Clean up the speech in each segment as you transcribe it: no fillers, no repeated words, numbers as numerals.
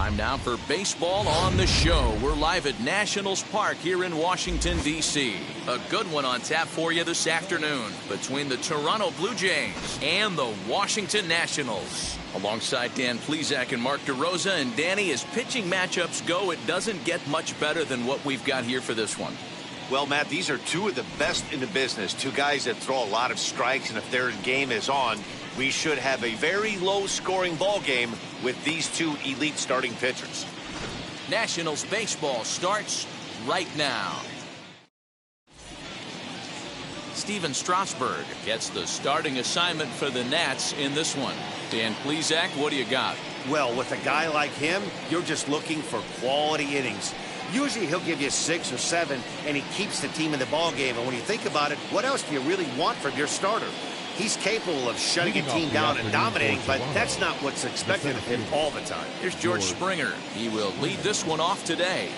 Time now for baseball on the show. We're live at Nationals Park here in Washington, D.C. A good one on tap for you this afternoon between the Toronto Blue Jays and the Washington Nationals. Alongside Dan Plesac and Mark DeRosa. And Danny, as pitching matchups go, it doesn't get much better than what we've got here for this one. Well, Matt, these are two of the best in the business. Two guys that throw a lot of strikes, and if their game is on, we should have a very low-scoring ball game with these two elite starting pitchers. Nationals baseball starts right now. Steven Strasburg gets the starting assignment for the Nats in this one. Dan Plesac, what do you got? Well, with a guy like him, you're just looking for quality innings. Usually he'll give you 6 or 7, and he keeps the team in the ball game. And when you think about it, what else do you really want from your starter? He's capable of shutting a team down and dominating, but that's not what's expected of him all the time. Here's George Springer. He will lead this one off today.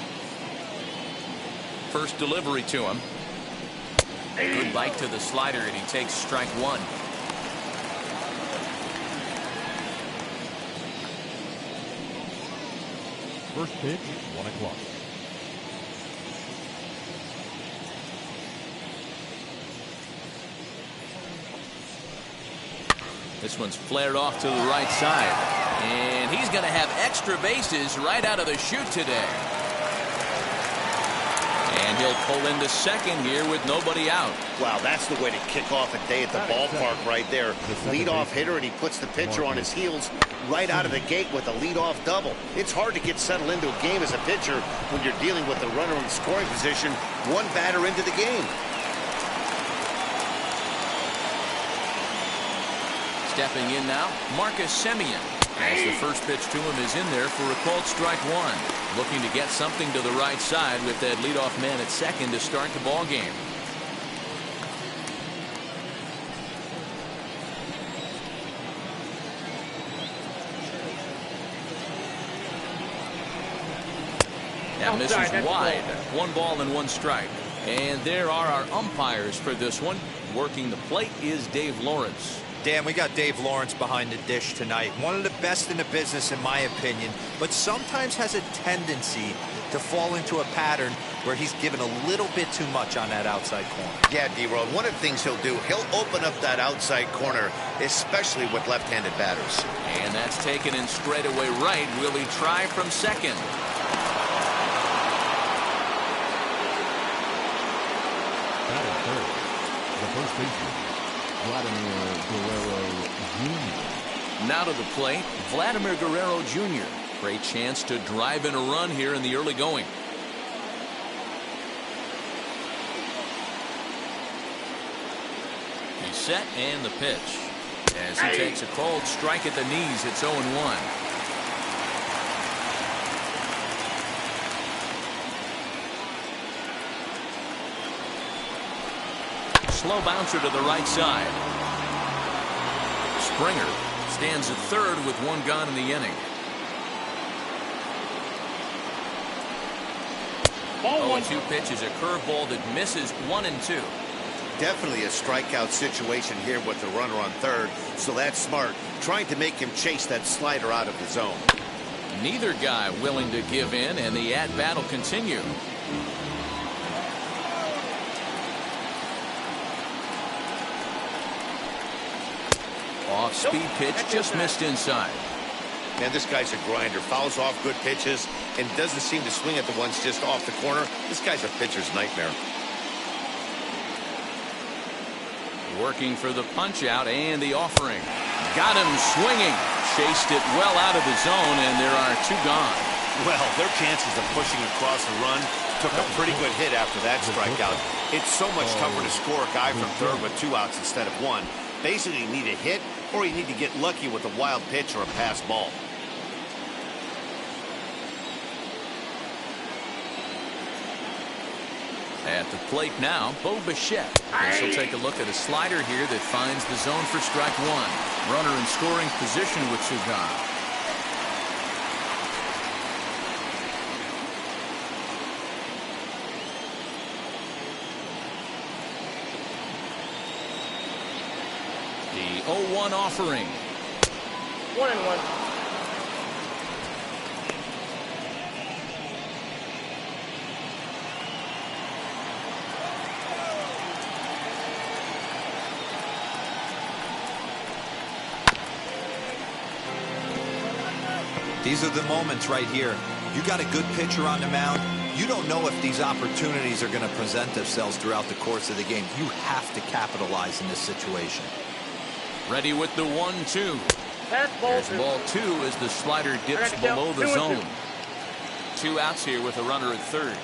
First delivery to him. Good bite to the slider, and he takes strike one. First pitch, 1 o'clock. This one's flared off to the right side. And he's going to have extra bases right out of the chute today. And he'll pull into second here with nobody out. Wow, that's the way to kick off a day at the ballpark right there. Leadoff hitter, and he puts the pitcher on his heels right out of the gate with a leadoff double. It's hard to get settled into a game as a pitcher when you're dealing with the runner in scoring position one batter into the game. Stepping in now, Marcus Semien. As the first pitch to him is in there for a called strike one. Looking to get something to the right side with that leadoff man at second to start the ball game. That misses wide. 1 ball and 1 strike. And there are our umpires for this one. Working the plate is Dave Lawrence. Dan, we got Dave Lawrence behind the dish tonight. One of the best in the business, in my opinion, but sometimes has a tendency to fall into a pattern where he's given a little bit too much on that outside corner. Yeah, D-Road, one of the things he'll do, he'll open up that outside corner, especially with left-handed batters. And that's taken in straightaway right. Will he try from second? Batting third, the first baseman, Vladimir Guerrero Jr. Now to the plate, Vladimir Guerrero Jr. Great chance to drive in a run here in the early going. He's set and the pitch. As he takes a cold strike at the knees, it's 0-1. Slow bouncer to the right side. Springer stands at third with 1 gone in the inning. 0-2 pitch is a curveball that misses 1-2. Definitely a strikeout situation here with the runner on third, so that's smart. Trying to make him chase that slider out of the zone. Neither guy willing to give in, and the at-bat will continue. Off-speed pitch just missed inside. Man, this guy's a grinder. Fouls off good pitches and doesn't seem to swing at the ones just off the corner. This guy's a pitcher's nightmare. Working for the punch-out and the offering. Got him swinging. Chased it well out of the zone, and there are 2 gone. Well, their chances of pushing across the run took a pretty good hit after that strikeout. It's so much tougher to score a guy from third with 2 outs instead of 1. Basically, you need a hit, or you need to get lucky with a wild pitch or a pass ball. At the plate now, Bo Bichette. This will take a look at a slider here that finds the zone for strike 1. Runner in scoring position with 2 gone. The 0-1 offering. 1-1. These are the moments right here. You got a good pitcher on the mound. You don't know if these opportunities are going to present themselves throughout the course of the game. You have to capitalize in this situation. Ready with the 1-2. Fastball There's ball 2 as the slider dips below the 2-2. zone. 2 outs here with a runner at third.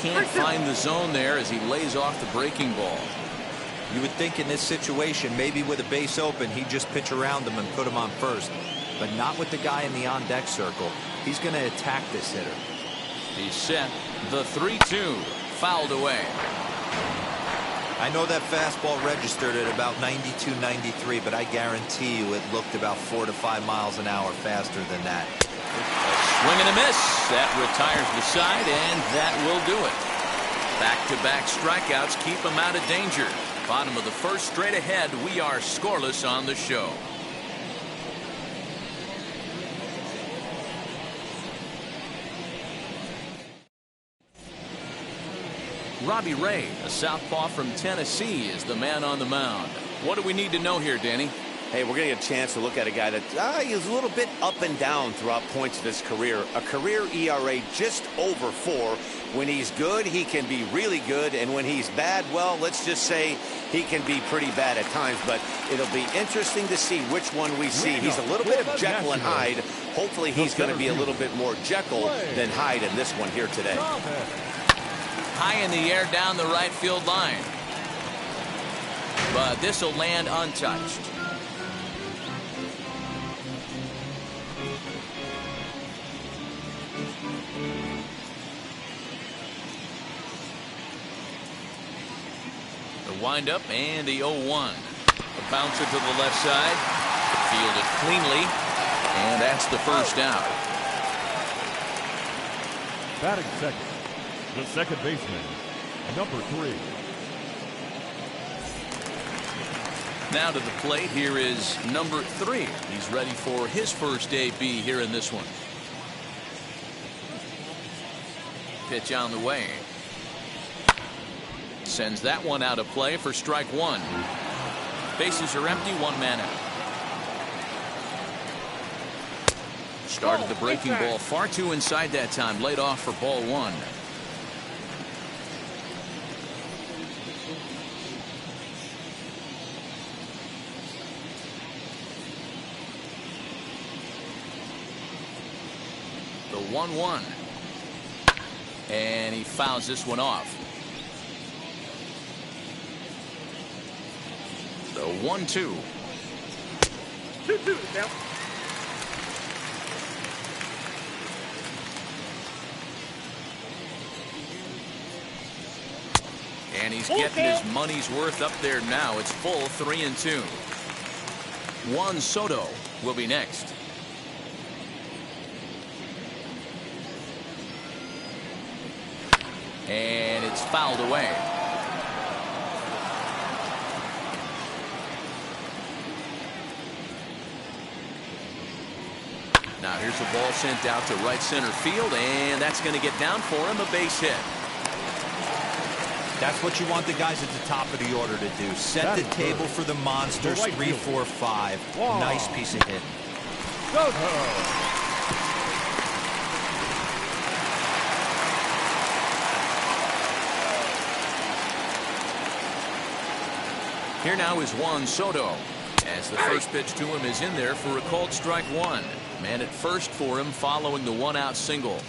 Can't find the zone there as he lays off the breaking ball. You would think in this situation, maybe with a base open, he'd just pitch around him and put him on first. But not with the guy in the on-deck circle. He's going to attack this hitter. He's set. The 3-2. Fouled away. I know that fastball registered at about 92, 93, but I guarantee you it looked about 4 to 5 miles an hour faster than that. Swing and a miss. That retires the side, and that will do it. Back-to-back strikeouts keep him out of danger. Bottom of the first, straight ahead. We are scoreless on the show. Robbie Ray, a southpaw from Tennessee, is the man on the mound. What do we need to know here, Danny? Hey, we're going to get a chance to look at a guy that is a little bit up and down throughout points of his career. A career ERA just over 4. When he's good, he can be really good. And when he's bad, well, let's just say he can be pretty bad at times. But it'll be interesting to see which one we see. He's a little bit of Jekyll and Hyde. Hopefully he's going to be a little bit more Jekyll than Hyde in this one here today. High in the air down the right field line. But this will land untouched. The windup and the 0-1. A bouncer to the left side. Fielded cleanly. And that's the first out. Batting second, the second baseman, number 3. Now to the plate, here is number 3. He's ready for his first AB here in this one. Pitch on the way. Sends that one out of play for strike 1. Bases are empty, 1 man out. Started the breaking ball far too inside that time. Laid off for ball 1. The 1-1. And he fouls this one off. The 1-2. 2-2 now. And he's getting his money's worth up there now. It's full 3-2. Juan Soto will be next. And it's fouled away. Now here's a ball sent out to right center field, and that's going to get down for him, a base hit. That's what you want the guys at the top of the order to do. Set the table for the monsters. 3, 4, 5. Nice piece of hit. Here now is Juan Soto, as the first pitch to him is in there for a called strike 1. Man at first for him following the 1-out single.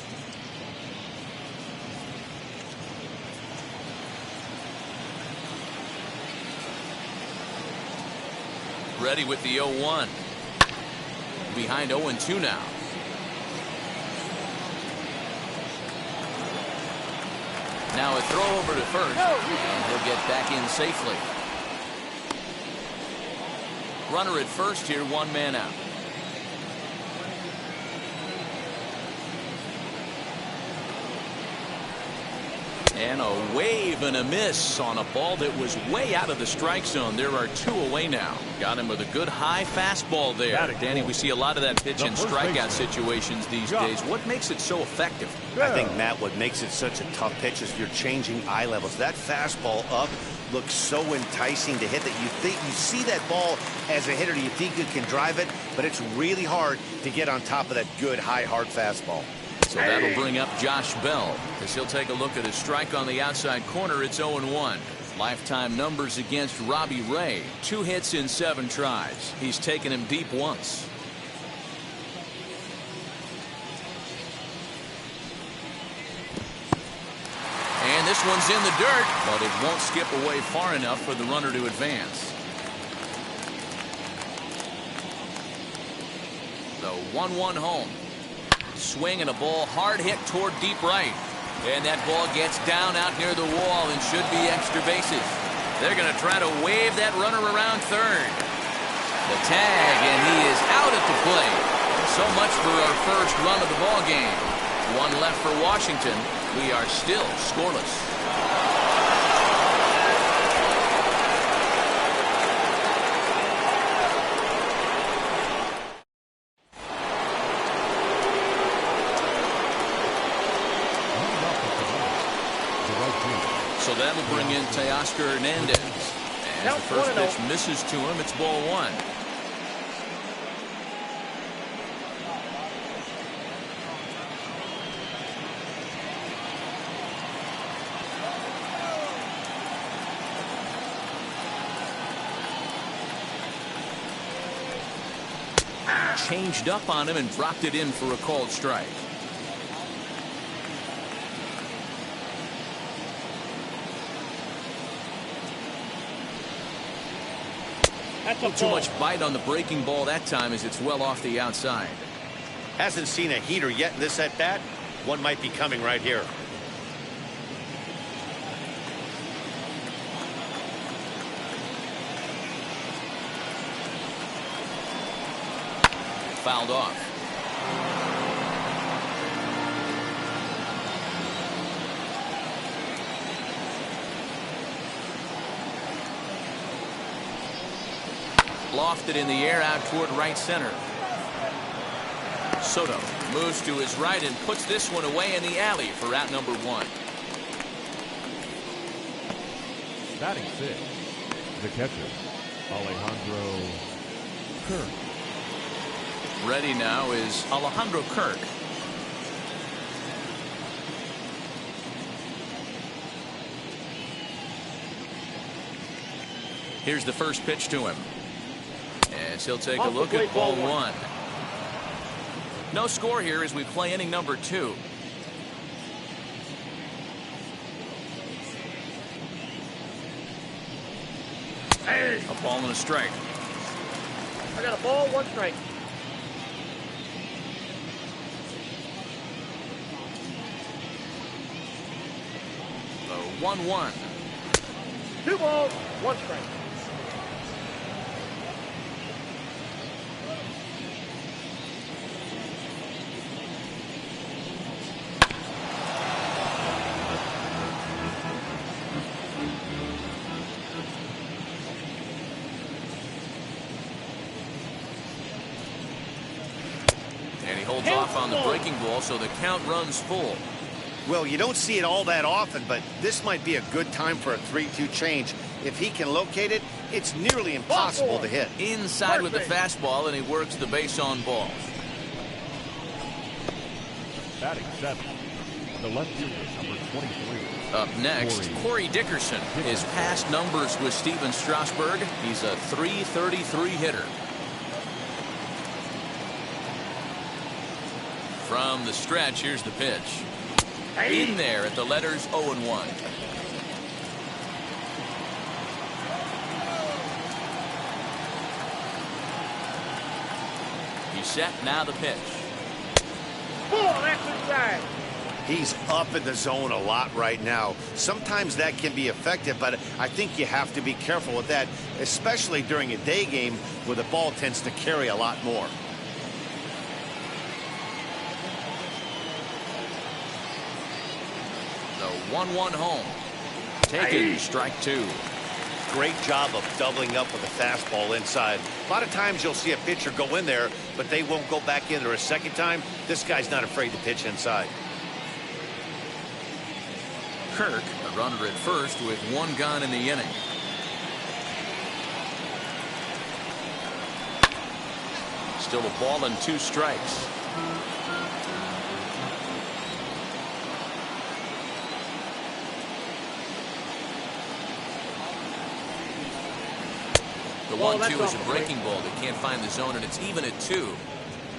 Ready with the 0-1. Behind 0-2 now. Now a throw over to first, and he'll get back in safely. Runner at first here, 1 man out. And a wave and a miss on a ball that was way out of the strike zone. There are 2 away now. Got him with a good high fastball there. Danny, we see a lot of that pitch in strikeout situations these days. What makes it so effective? I think, Matt, what makes it such a tough pitch is you're changing eye levels. That fastball up looks so enticing to hit that you see that ball as a hitter, you think you can drive it, but it's really hard to get on top of that good high hard fastball. So that'll bring up Josh Bell as he'll take a look at his strike on the outside corner. It's 0-1. Lifetime numbers against Robbie Ray. 2 hits in 7 tries. He's taken him deep once. And this one's in the dirt, but it won't skip away far enough for the runner to advance. The 1-1 home. Swing and a ball hard hit toward deep right. And that ball gets down out near the wall and should be extra bases. They're going to try to wave that runner around third. The tag, and he is out at the plate. So much for our first run of the ball game. 1 left for Washington. We are still scoreless. So that'll bring in Teoscar Hernandez. And the first pitch misses to him. It's ball 1. Changed up on him and dropped it in for a called strike. Too much bite on the breaking ball that time as it's well off the outside. Hasn't seen a heater yet in this at bat. One might be coming right here. Fouled off. Lofted in the air out toward right center. Soto moves to his right and puts this one away in the alley for out number 1. Batting 6, the catcher, Alejandro Kirk. Ready now is Alejandro Kirk. Here's the first pitch to him. As he'll take a look at ball 1. No score here as we play inning number 2. A ball and a strike. I got a ball, 1 strike. The 1-1. 2 balls, 1 strike. Holds off on the breaking ball, so the count runs full. Well, you don't see it all that often, but this might be a good time for a 3-2 change. If he can locate it, it's nearly impossible to hit. Inside with the fastball, and he works the base on balls. Batting 7, the left fielder, number 23. Up next, Corey Dickerson. His past numbers with Steven Strasburg. He's a .333 hitter. From the stretch, here's the pitch. In there at the letters 0-1. He's set, now the pitch. That's inside. He's up in the zone a lot right now. Sometimes that can be effective, but I think you have to be careful with that, especially during a day game where the ball tends to carry a lot more. 1-1 home. Taken, strike 2. Great job of doubling up with a fastball inside. A lot of times you'll see a pitcher go in there, but they won't go back in there a second time. This guy's not afraid to pitch inside. Kirk, a runner at first with 1 gone in the inning. Still a ball and 2 strikes. The 1-2 is a breaking ball that can't find the zone, and it's even at 2.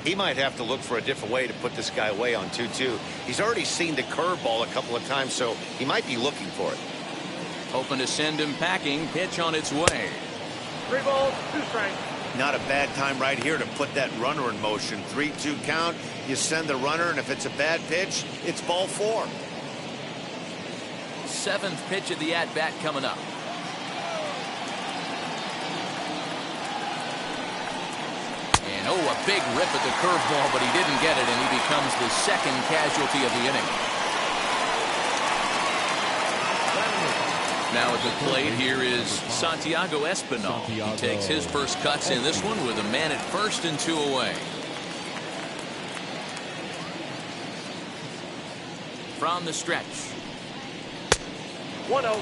He might have to look for a different way to put this guy away on 2-2. He's already seen the curveball a couple of times, so he might be looking for it. Hoping to send him packing. Pitch on its way. 3 balls, 2 strikes. Not a bad time right here to put that runner in motion. 3-2 count. You send the runner, and if it's a bad pitch, it's ball 4. 7th pitch of the at-bat coming up. And a big rip at the curveball, but he didn't get it, and he becomes the 2nd casualty of the inning. Now at the plate, here is Santiago Espinal. He takes his first cuts in this one with a man at first and 2 away. From the stretch. 1-0.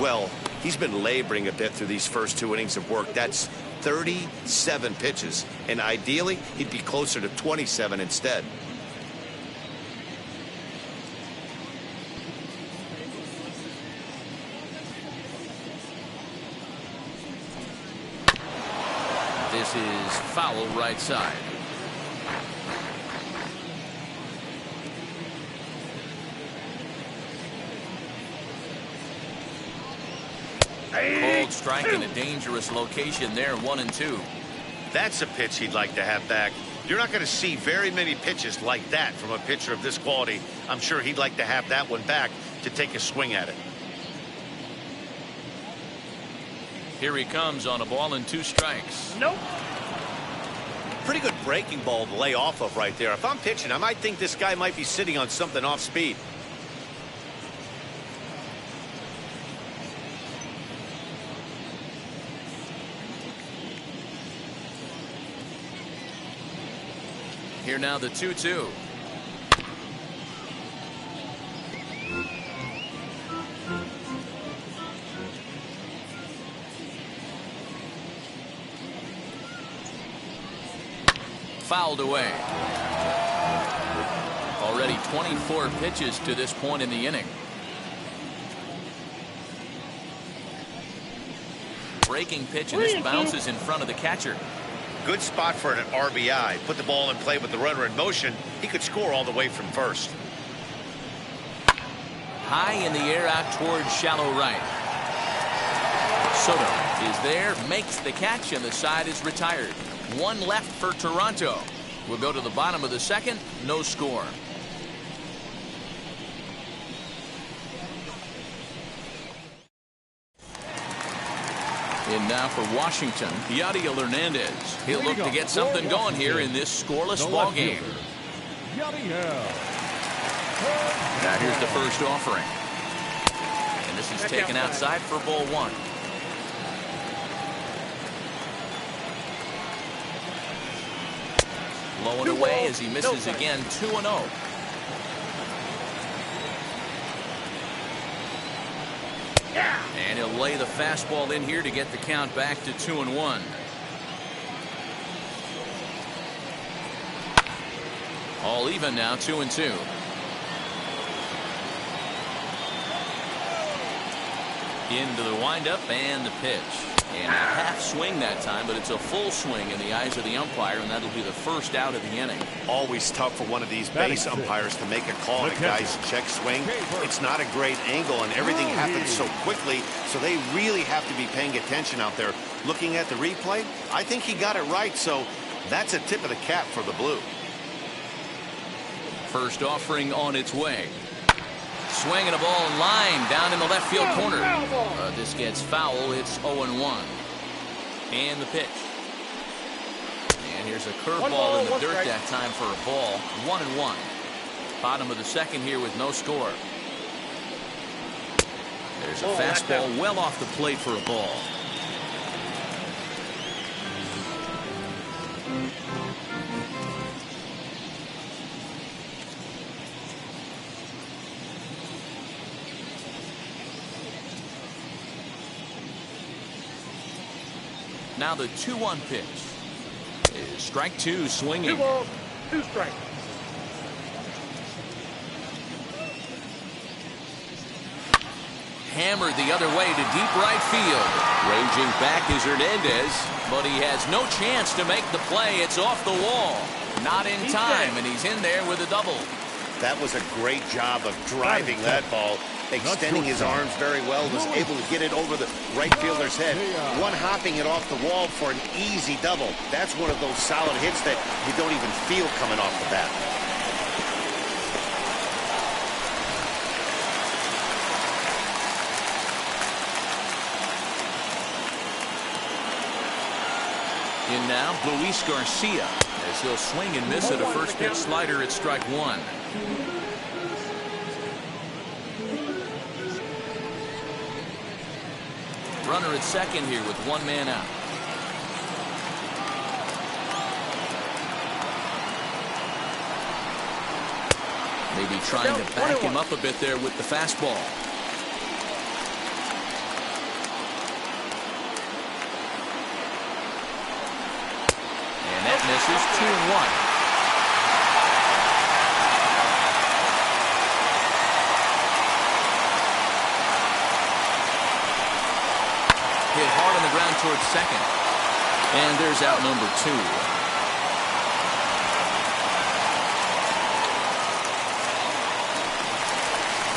Well, he's been laboring a bit through these first 2 innings of work. That's 37 pitches, and ideally he'd be closer to 27 instead. This is foul right side. Cold strike in a dangerous location there, 1-2. That's a pitch he'd like to have back. You're not going to see very many pitches like that from a pitcher of this quality. I'm sure he'd like to have that one back to take a swing at it. Here he comes on a ball and 2 strikes. Nope. Pretty good breaking ball to lay off of right there. If I'm pitching, I might think this guy might be sitting on something off speed. Here now the 2-2. Fouled away. Already 24 pitches to this point in the inning. Breaking pitch, and this bounces in front of the catcher. Good spot for an RBI. Put the ball in play with the runner in motion. He could score all the way from first. High in the air out towards shallow right. Soto is there, makes the catch, and the side is retired. 1 left for Toronto. We'll go to the bottom of the 2nd. No score. And now for Washington, Yadiel Hernandez. He'll look to get something going here in this scoreless ball game. Now here's the first offering. And this is taken outside for ball 1. Low and away as he misses again. 2-0. And he'll lay the fastball in here to get the count back to 2-1. All even now, 2-2. Into the windup and the pitch. And a half swing that time, but it's a full swing in the eyes of the umpire, and that'll be the first out of the inning. Always tough for one of these base umpires to make a call on a guy's check swing. It's not a great angle, and everything happens so quickly, so they really have to be paying attention out there. Looking at the replay, I think he got it right, so that's a tip of the cap for the Blue. First offering on its way. Swinging a ball in line down in the left field corner. This gets foul. It's 0-1. And the pitch. And here's a curveball in the dirt that time for a ball. 1-1. Bottom of the 2nd here with no score. There's a fastball well off the plate for a ball. Now the 2-1 pitch is strike 2 swinging. 2 balls, 2 strikes. Hammered the other way to deep right field. Ranging back is Hernandez, but he has no chance to make the play. It's off the wall. Not in time, and he's in there with a double. That was a great job of driving that ball, extending his arms very well, was able to get it over the right fielder's head, one-hopping it off the wall for an easy double. That's one of those solid hits that you don't even feel coming off the bat. In now, Luis Garcia, as he'll swing and miss at a first pitch slider at strike 1. Runner at second here with 1 man out. Maybe trying to back him up a bit there with the fastball. And that misses. 2-1. Hit hard on the ground towards second. And there's out number 2.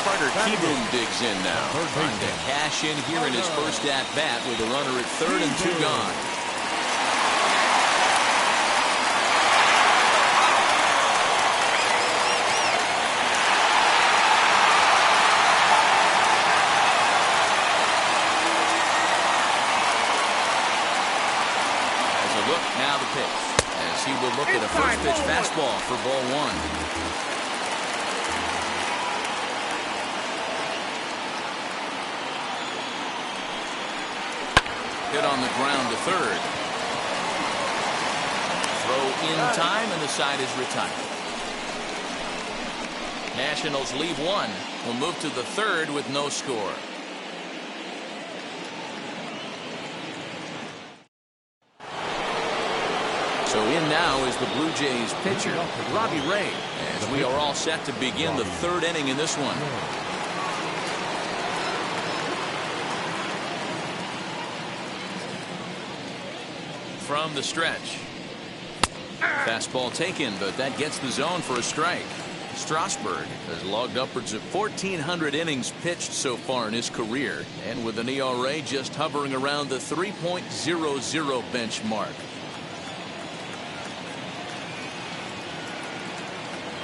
Carter Kieboom digs in now. Trying to cash in here in his first at-bat with a runner at third and 2 gone. Now the pitch, as he will look at a first pitch fastball for ball 1. Hit on the ground to third. Throw in time, and the side is retired. Nationals leave 1. Will move to the third with no score. So in now is the Blue Jays pitcher, Robbie Ray, as we are all set to begin the third inning in this one. From the stretch. Fastball taken, but that gets the zone for a strike. Strasburg has logged upwards of 1,400 innings pitched so far in his career, and with an ERA just hovering around the 3.00 benchmark.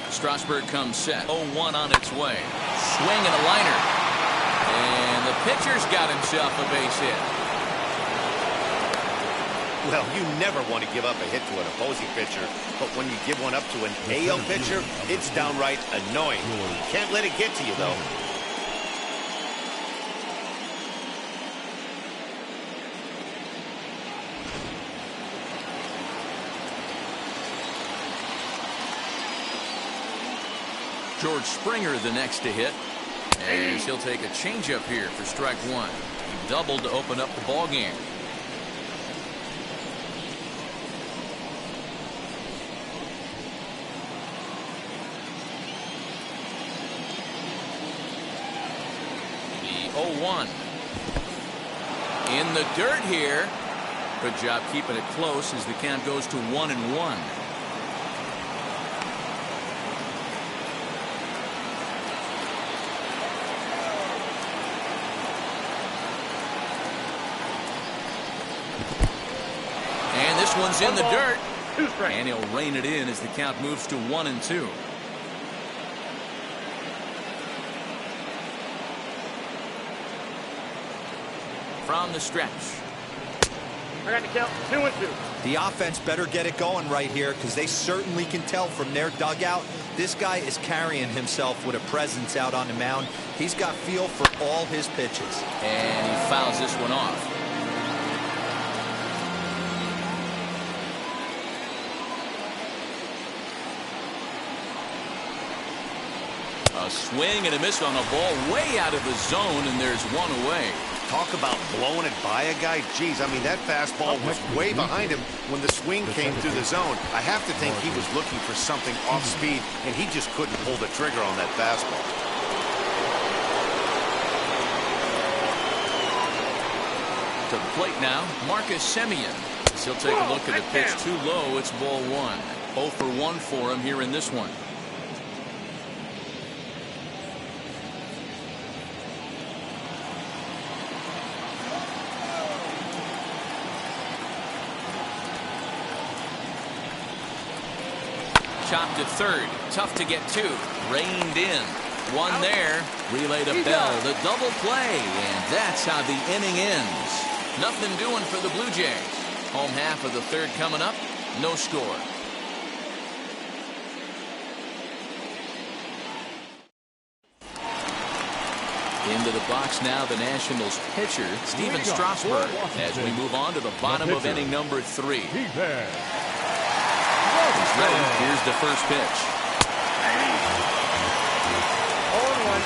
Strasburg comes set. 0-1 on its way. Swing and a liner. And the pitcher's got himself a base hit. Well, you never want to give up a hit to an opposing pitcher, but when you give one up to an AL pitcher, it's downright annoying. Can't let it get to you, though. George Springer the next to hit, as he'll take a changeup here for strike 1. He doubled to open up the ball game. The 0-1 in the dirt here. Good job keeping it close as the count goes to 1-1. This one's in the dirt, and he'll rein it in as the count moves to 1-2. From the stretch. I got the count 2-2. The offense better get it going right here, because they certainly can tell from their dugout This guy is carrying himself with a presence out on the mound. He's got feel for all his pitches. And he fouls this one off. A swing and a miss on a ball way out of the zone, and there's one away. Talk about blowing it by a guy. Geez, I mean, that fastball was way behind him when the swing came through the zone. I have to think he was looking for something off speed, and he just couldn't pull the trigger on that fastball. To the plate now, Marcus Semien. He'll take a look at the pitch too low. It's ball one. 0 for 1 for him here in this one. Chopped to third. Tough to get to. Reined in. One there. Relay to Bell. The double play. And that's how the inning ends. Nothing doing for the Blue Jays. Home half of the third coming up. No score. Into the box now, the Nationals pitcher, Steven Strasburg, as we move on to the bottom of inning number 3. He's ready. Here's the first pitch. 0-1.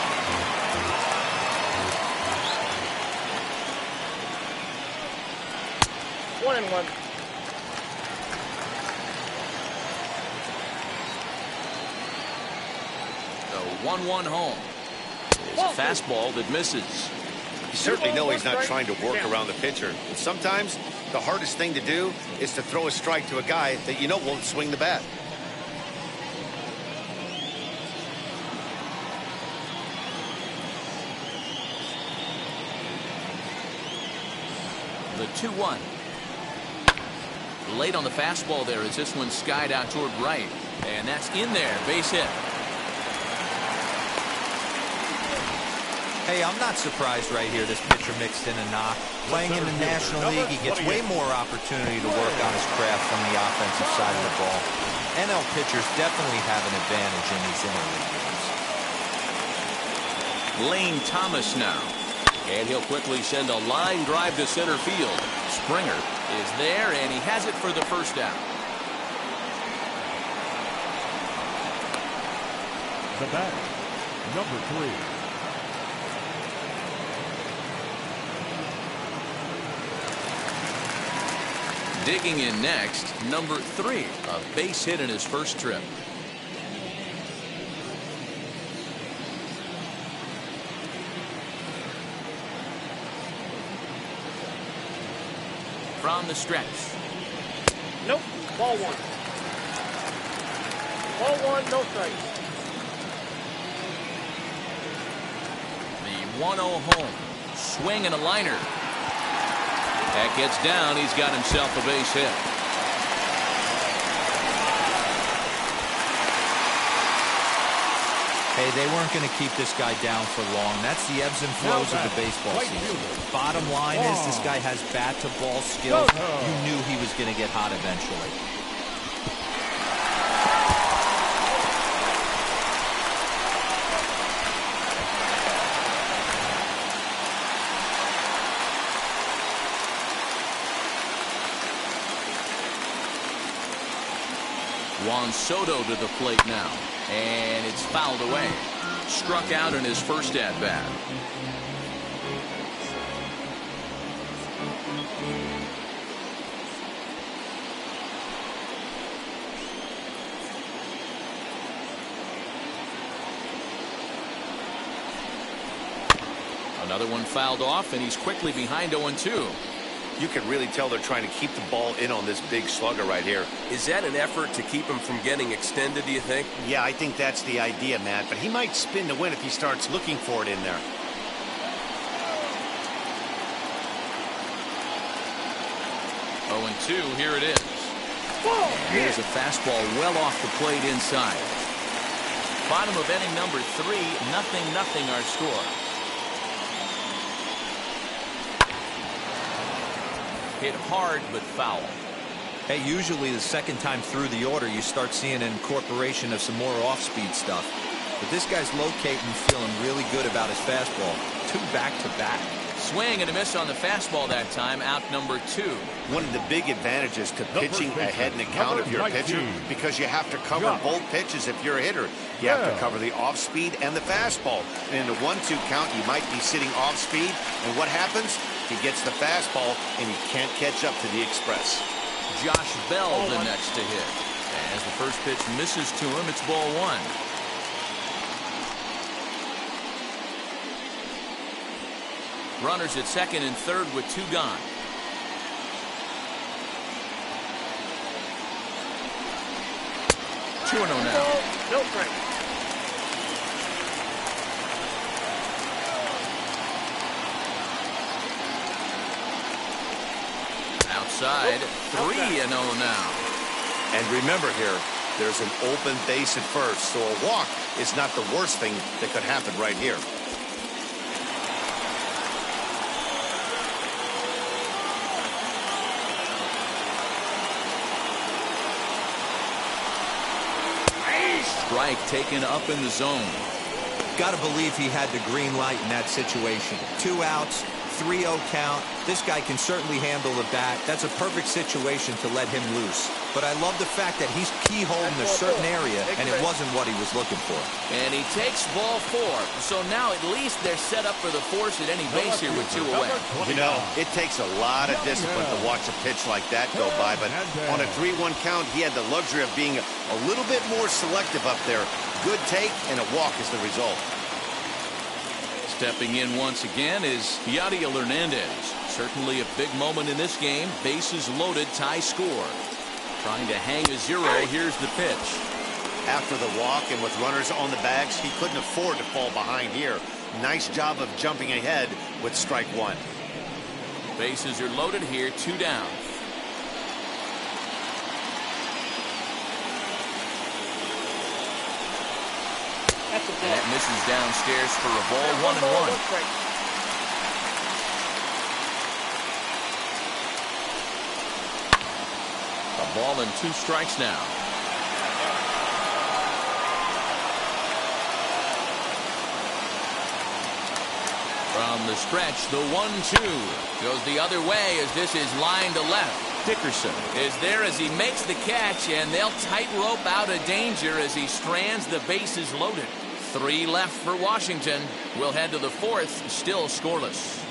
One and one. The 1-1 home. It's a fastball that misses. You certainly know he's not trying to work around the pitcher. And sometimes the hardest thing to do is to throw a strike to a guy that you know won't swing the bat. The 2-1. Late on the fastball there as this one skied out toward right. And that's in there. Base hit. Hey, I'm not surprised right here this pitcher mixed in a knock. Playing in the National League, he gets way more opportunity to work on his craft from the offensive side of the ball. NL pitchers definitely have an advantage in these interleague games. Lane Thomas now. And he'll quickly send a line drive to center field. Springer is there, and he has it for the first down. The bat, number 3. Digging in next, number 3, a base hit in his first trip. From the stretch. Nope. Ball one. Ball one, no strikes. The 1-0 home. Swing and a liner. That gets down. He's got himself a base hit. Hey, they weren't going to keep this guy down for long. That's the ebbs and flows of the baseball season. Bottom line is this guy has bat-to-ball skills. You knew he was going to get hot eventually. Juan Soto to the plate now. And it's fouled away. Struck out in his first at-bat. Another one fouled off, and he's quickly behind 0-2. You can really tell they're trying to keep the ball in on this big slugger right here. Is that an effort to keep him from getting extended, do you think? Yeah, I think that's the idea, Matt. But he might spin to win if he starts looking for it in there. Oh, 2, here it is. And here's a fastball well off the plate inside. Bottom of inning number 3, 0-0 our score. Hit hard but foul. Hey, usually the second time through the order, you start seeing an incorporation of some more off-speed stuff. But this guy's locating, feeling really good about his fastball. 2 back-to-back. Swing and a miss on the fastball that time, out number 2. One of the big advantages to pitching ahead in the count if you're a pitcher, because you have to cover both pitches if you're a hitter. You have to cover the off-speed and the fastball. And in the 1-2 count, you might be sitting off-speed. And what happens? He gets the fastball, and he can't catch up to the express. Josh Bell the next to hit. As the first pitch misses to him, it's ball 1. Runners at second and third with 2 gone. Two and 0 now. No strike. Outside, 3 and 0 now. And remember here, there's an open base at first, so a walk is not the worst thing that could happen right here. Strike taken up in the zone. Got to believe he had the green light in that situation. 2 outs, 3-0 count. This guy can certainly handle the bat. That's a perfect situation to let him loose. But I love the fact that he's keyholing a certain area, and it wasn't what he was looking for. And he takes ball 4. So now at least they're set up for the force at any base here with 2 away. You know, it takes a lot of discipline to watch a pitch like that go by, but on a 3-1 count, he had the luxury of being a little bit more selective up there. Good take, and a walk is the result. Stepping in once again is Yadier Hernandez. Certainly a big moment in this game. Bases loaded, tie score. Trying to hang a 0. Here's the pitch. After the walk and with runners on the bags, he couldn't afford to fall behind here. Nice job of jumping ahead with strike 1. Bases are loaded here, 2 down. That misses downstairs for a ball, 1-1. A ball and 2 strikes now. From the stretch, the 1-2 goes the other way as this is line to left. Dickerson is there as he makes the catch, and they'll tightrope out of danger as he strands the bases loaded. 3 left for Washington. We'll head to the 4th, still scoreless.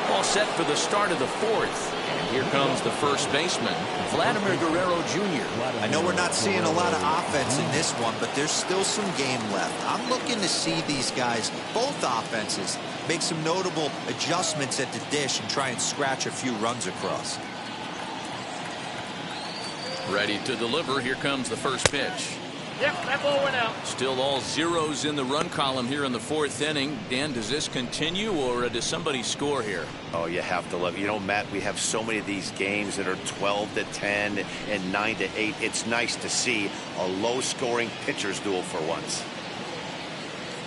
All set for the start of the 4th. And here comes the first baseman, Vladimir Guerrero Jr. I know we're not seeing a lot of offense in this one, but there's still some game left. I'm looking to see these guys, both offenses, make some notable adjustments at the dish and try and scratch a few runs across. Ready to deliver. Here comes the first pitch. Yep, that ball went out. Still all zeros in the run column here in the 4th inning. Dan, does this continue, or does somebody score here? Oh, you have to love it. You know, Matt, we have so many of these games that are 12-10 and 9-8. It's nice to see a low-scoring pitcher's duel for once.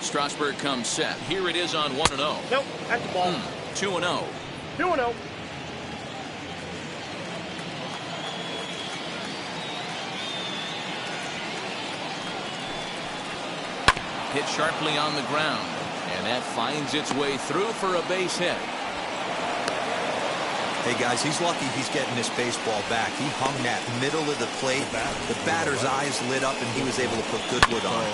Strasburg comes set. Here it is on 1-0. Nope, that's the ball. 2-0. 2-0. Hit sharply on the ground, and that finds its way through for a base hit. Hey guys, he's lucky he's getting this baseball back. He hung that middle of the plate. The batter's eyes lit up, and he was able to put good wood on it.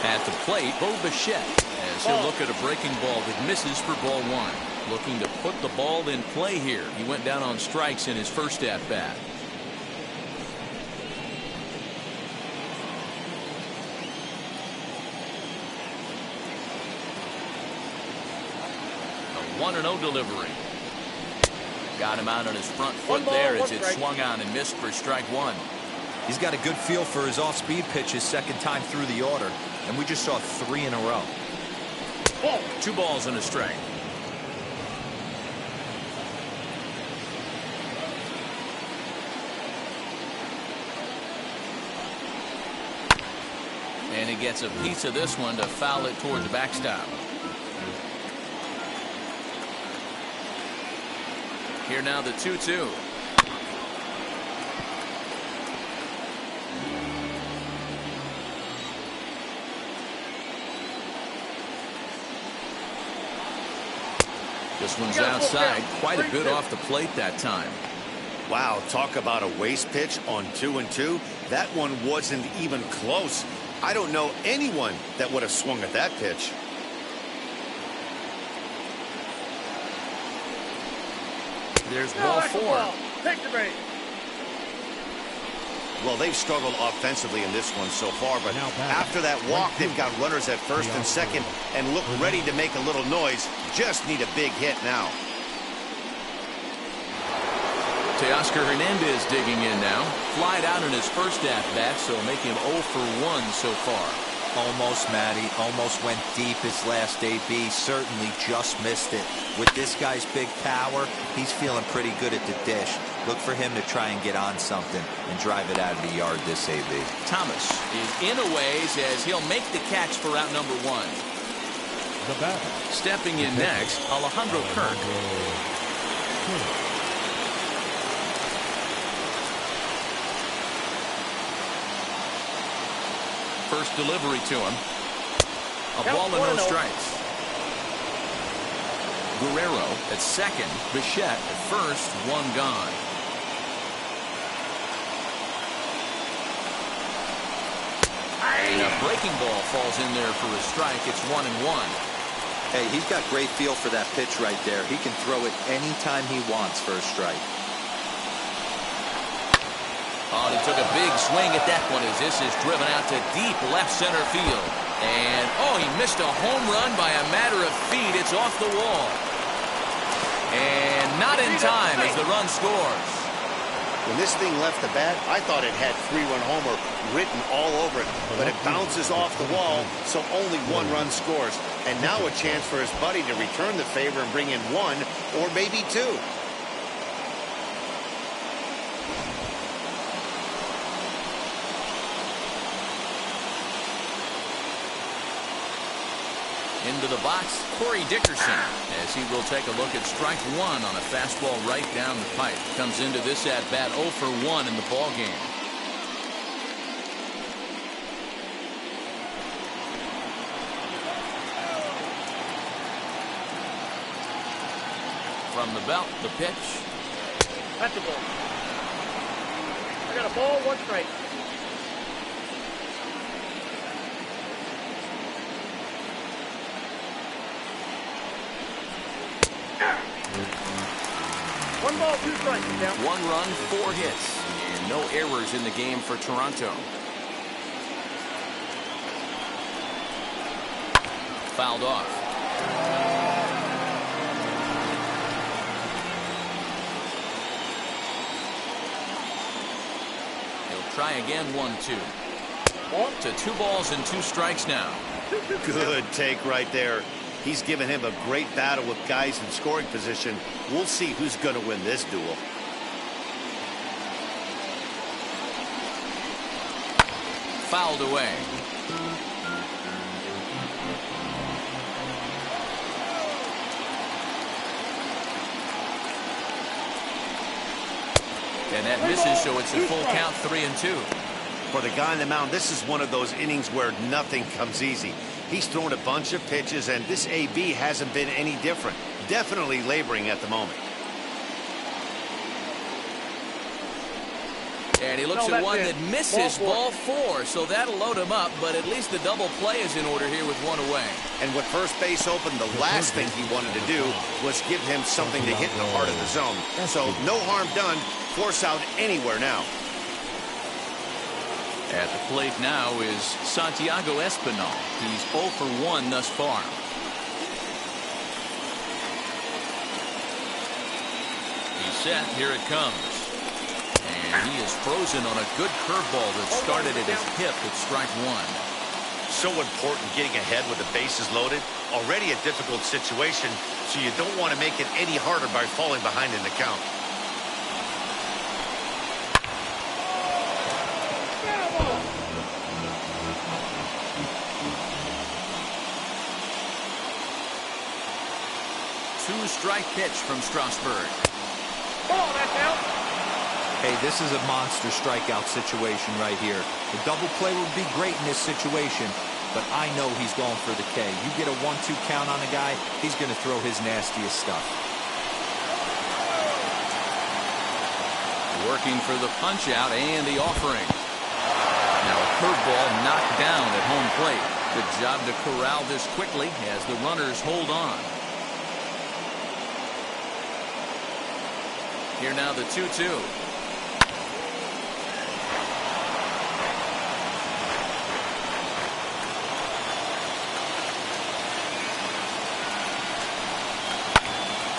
At the plate, Bo Bichette, as he'll look at a breaking ball that misses for ball 1. Looking to put the ball in play here. He went down on strikes in his first at-bat. A 1-0 delivery. Got him out on his front foot there as it swung on and missed for strike 1. He's got a good feel for his off-speed pitch his second time through the order, and we just saw 3 in a row. 2 balls and a strike. And he gets a piece of this one to foul it towards the backstop. Here now the 2-2. This one's outside, quite a bit off the plate that time. Wow, talk about a waste pitch on 2-2. That one wasn't even close. I don't know anyone that would have swung at that pitch. There's ball 4. Take the bait. Well, they've struggled offensively in this one so far, but after that walk, they've got runners at first and second and look ready to make a little noise. Just need a big hit now. Teoscar Hernandez digging in now. Flied out in his first at-bat, so making him 0 for 1 so far. Almost, Matty. Almost went deep his last AB. Certainly just missed it. With this guy's big power, he's feeling pretty good at the dish. Look for him to try and get on something and drive it out of the yard this AB. Thomas is in a ways as he'll make the catch for out number 1. The batter. Stepping in next, Alejandro Kirk. First delivery to him. A ball and no strikes. Guerrero at second. Bichette at first. 1 gone. And a breaking ball falls in there for a strike. It's 1-1. Hey, he's got great feel for that pitch right there. He can throw it anytime he wants for a strike. Oh, he took a big swing at that one as this is driven out to deep left center field. And, oh, he missed a home run by a matter of feet. It's off the wall. And not in time as the run scores. When this thing left the bat, I thought it had 3-run homer written all over it, but it bounces off the wall, so only 1 run scores. And now a chance for his buddy to return the favor and bring in 1 or maybe 2. Into the box, Corey Dickerson, as he will take a look at strike 1 on a fastball right down the pipe. Comes into this at-bat 0 for 1 in the ball game. From the belt, the pitch. That's the ball. I got a ball, 1 strike. One ball, 2 strikes. 1 run, 4 hits, and no errors in the game for Toronto. Fouled off. He'll try again, 1-2. To 2 balls and 2 strikes now. Good take right there. He's given him a great battle with guys in scoring position. We'll see who's going to win this duel. Fouled away. And that misses, so it's a full count, 3-2. For the guy on the mound, this is one of those innings where nothing comes easy. He's thrown a bunch of pitches, and this AB hasn't been any different. Definitely laboring at the moment. And he looks at one that misses, ball 4, so that'll load him up, but at least the double play is in order here with 1 away. And with first base open, the last thing he wanted to do was give him something to hit in the heart of the zone. So no harm done. Force out anywhere now. At the plate now is Santiago Espinal. He's 0 for 1 thus far. He's set. Here it comes. And he is frozen on a good curveball that started at his hip at strike 1. So important getting ahead with the bases loaded. Already a difficult situation, so you don't want to make it any harder by falling behind in the count. 2-strike pitch from Strasburg. Ball, that's out. Hey, this is a monster strikeout situation right here. The double play would be great in this situation, but I know he's going for the K. You get a 1-2 count on a guy, he's going to throw his nastiest stuff. Working for the punch-out and the offering. Now a curveball knocked down at home plate. Good job to corral this quickly as the runners hold on. Here now the 2-2.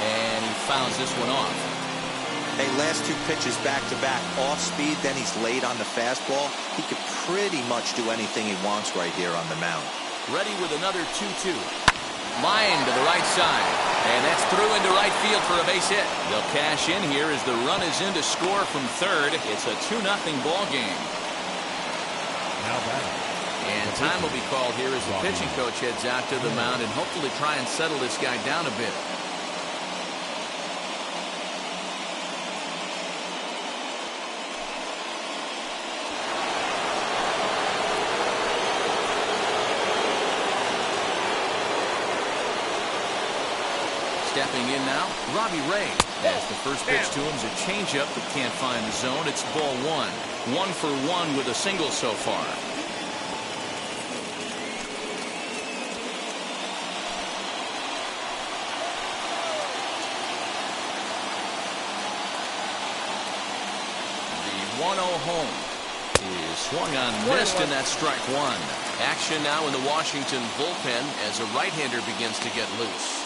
And he fouls this one off. Hey, last 2 pitches back-to-back, off speed, then he's late on the fastball. He could pretty much do anything he wants right here on the mound. Ready with another 2-2. Line to the right side. And that's through into right field for a base hit. They'll cash in here as the run is in to score from third. It's a 2-0 ball game. Now batting. And time will be called here as the pitching coach heads out to the mound and hopefully try and settle this guy down a bit. Stepping in now, Robbie Ray. As the first pitch to him is a changeup that can't find the zone. It's ball 1. 1 for 1 with a single so far. The 1-0 home is swung on, missed, and that's strike 1. Action now in the Washington bullpen as a right-hander begins to get loose.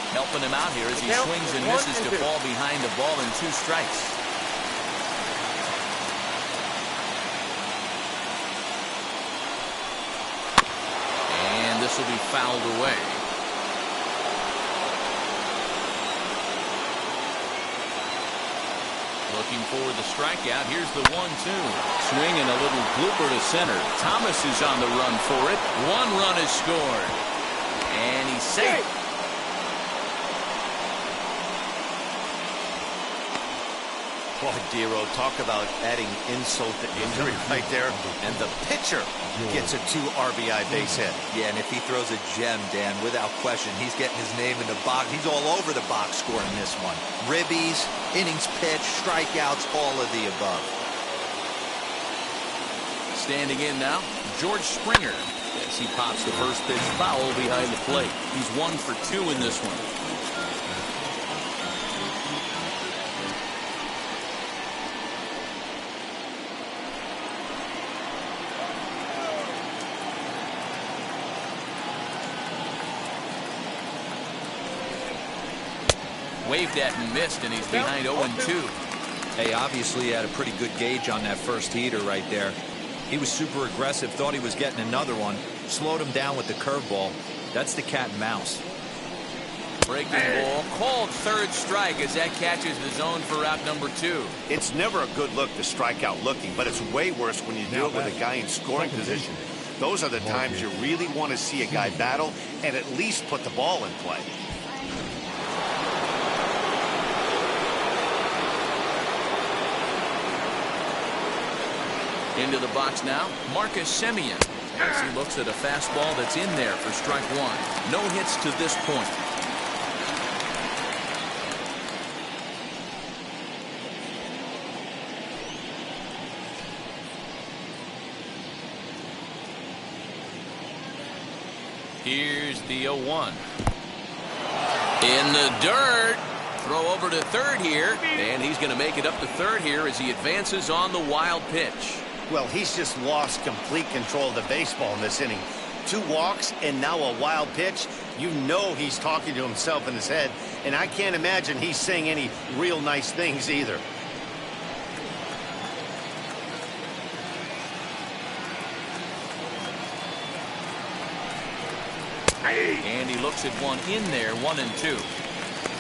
Helping him out here as he swings and misses to fall behind the ball in 2 strikes. And this will be fouled away. Looking for the strikeout. Here's the 1-2. Swing and a little blooper to center. Thomas is on the run for it. 1 run is scored. And he's safe. Boy, Dero, talk about adding insult to injury right there. And the pitcher gets a 2 RBI base hit. Yeah, and if he throws a gem, Dan, without question, he's getting his name in the box. He's all over the box scoring this one. Ribbies, innings pitched, strikeouts, all of the above. Standing in now, George Springer. As he pops the first pitch foul behind the plate. He's 1 for 2 in this one. Waved at and missed, and he's behind 0-2. Hey, obviously he had a pretty good gauge on that first heater right there. He was super aggressive, thought he was getting another one, slowed him down with the curveball. That's the cat and mouse. Breaking ball, called third strike as that catches the zone for out number 2. It's never a good look to strike out looking, but it's way worse when you deal with a guy in scoring position. Those are the times you really want to see a guy battle and at least put the ball in play. Into the box now, Marcus Semien. As he looks at a fastball that's in there for strike 1. No hits to this point. Here's the 0-1. In the dirt. Throw over to third here, and he's going to make it up to third here as he advances on the wild pitch. Well, he's just lost complete control of the baseball in this inning. 2 walks and now a wild pitch. You know he's talking to himself in his head, and I can't imagine he's saying any real nice things either. And he looks at one in there, 1-2.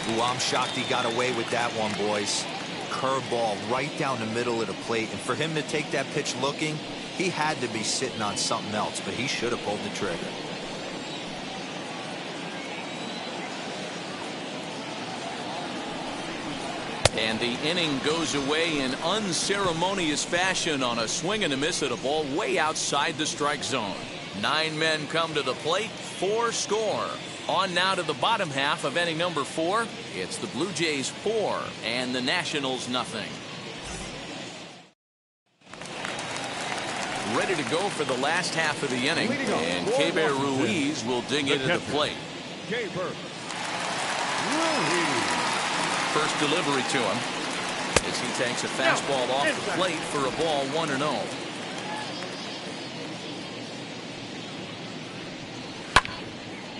Ooh, I'm shocked he got away with that one, boys. Curveball right down the middle of the plate. And for him to take that pitch looking, he had to be sitting on something else, but he should have pulled the trigger. And the inning goes away in unceremonious fashion on a swing and a miss at a ball way outside the strike zone. 9 men come to the plate, 4 score. On now to the bottom half of inning number 4. It's the Blue Jays 4 and the Nationals nothing. Ready to go for the last half of the inning, and Keber Ruiz will dig into the plate. First delivery to him as he takes a fastball off the plate for a ball 1-0.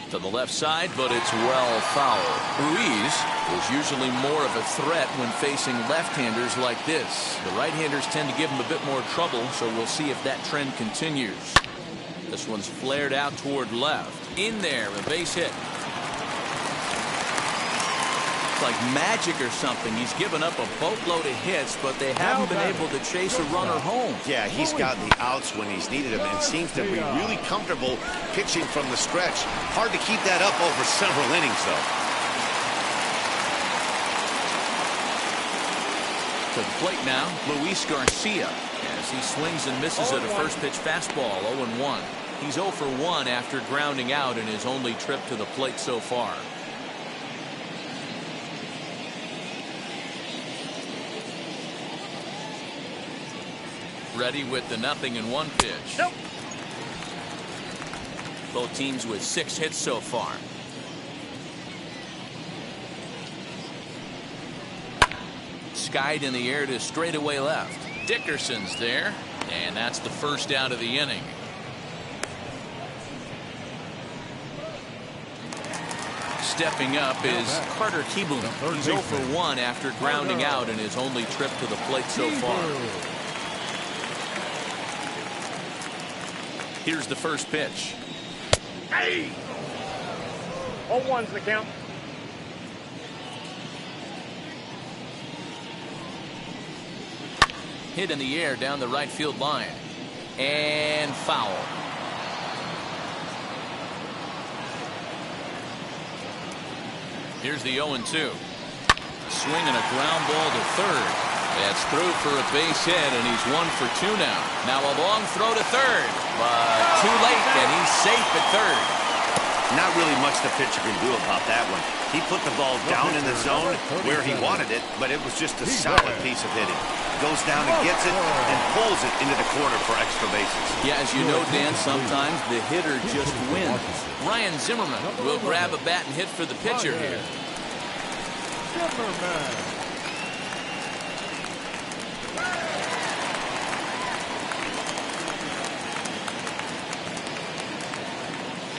To the left side, but it's well foul. Ruiz is usually more of a threat when facing left-handers like this. The right-handers tend to give him a bit more trouble, so we'll see if that trend continues. This one's flared out toward left. In there, a base hit. Like magic or something. He's given up a boatload of hits, but they haven't been able to chase a runner home. Yeah, he's gotten the outs when he's needed them and seems to be really comfortable pitching from the stretch. Hard to keep that up over several innings, though. To the plate now, Luis Garcia, as he swings and misses at a first pitch fastball. 0-1. He's 0 for 1 after grounding out in his only trip to the plate so far. Ready with the 0-1 pitch. Nope. Both teams with 6 hits so far. Skied in the air to straightaway left. Dickerson's there, and that's the first out of the inning. Stepping up is Carter Kieboom. He's 0 for 1 after grounding out in his only trip to the plate so far. Here's the first pitch. Hey! 0-1's the count. Hit in the air down the right field line. And foul. Here's the 0-2. Swinging a ground ball to third. That's through for a base hit, and he's 1 for 2 now. Now a long throw to third, but too late, and he's safe at third. Not really much the pitcher can do about that one. He put the ball down in the zone where he wanted it, but it was just a solid piece of hitting. Goes down and gets it and pulls it into the corner for extra bases. Yeah, as you know, Dan, sometimes the hitter just wins. Ryan Zimmerman will grab a bat and hit for the pitcher here. Zimmerman.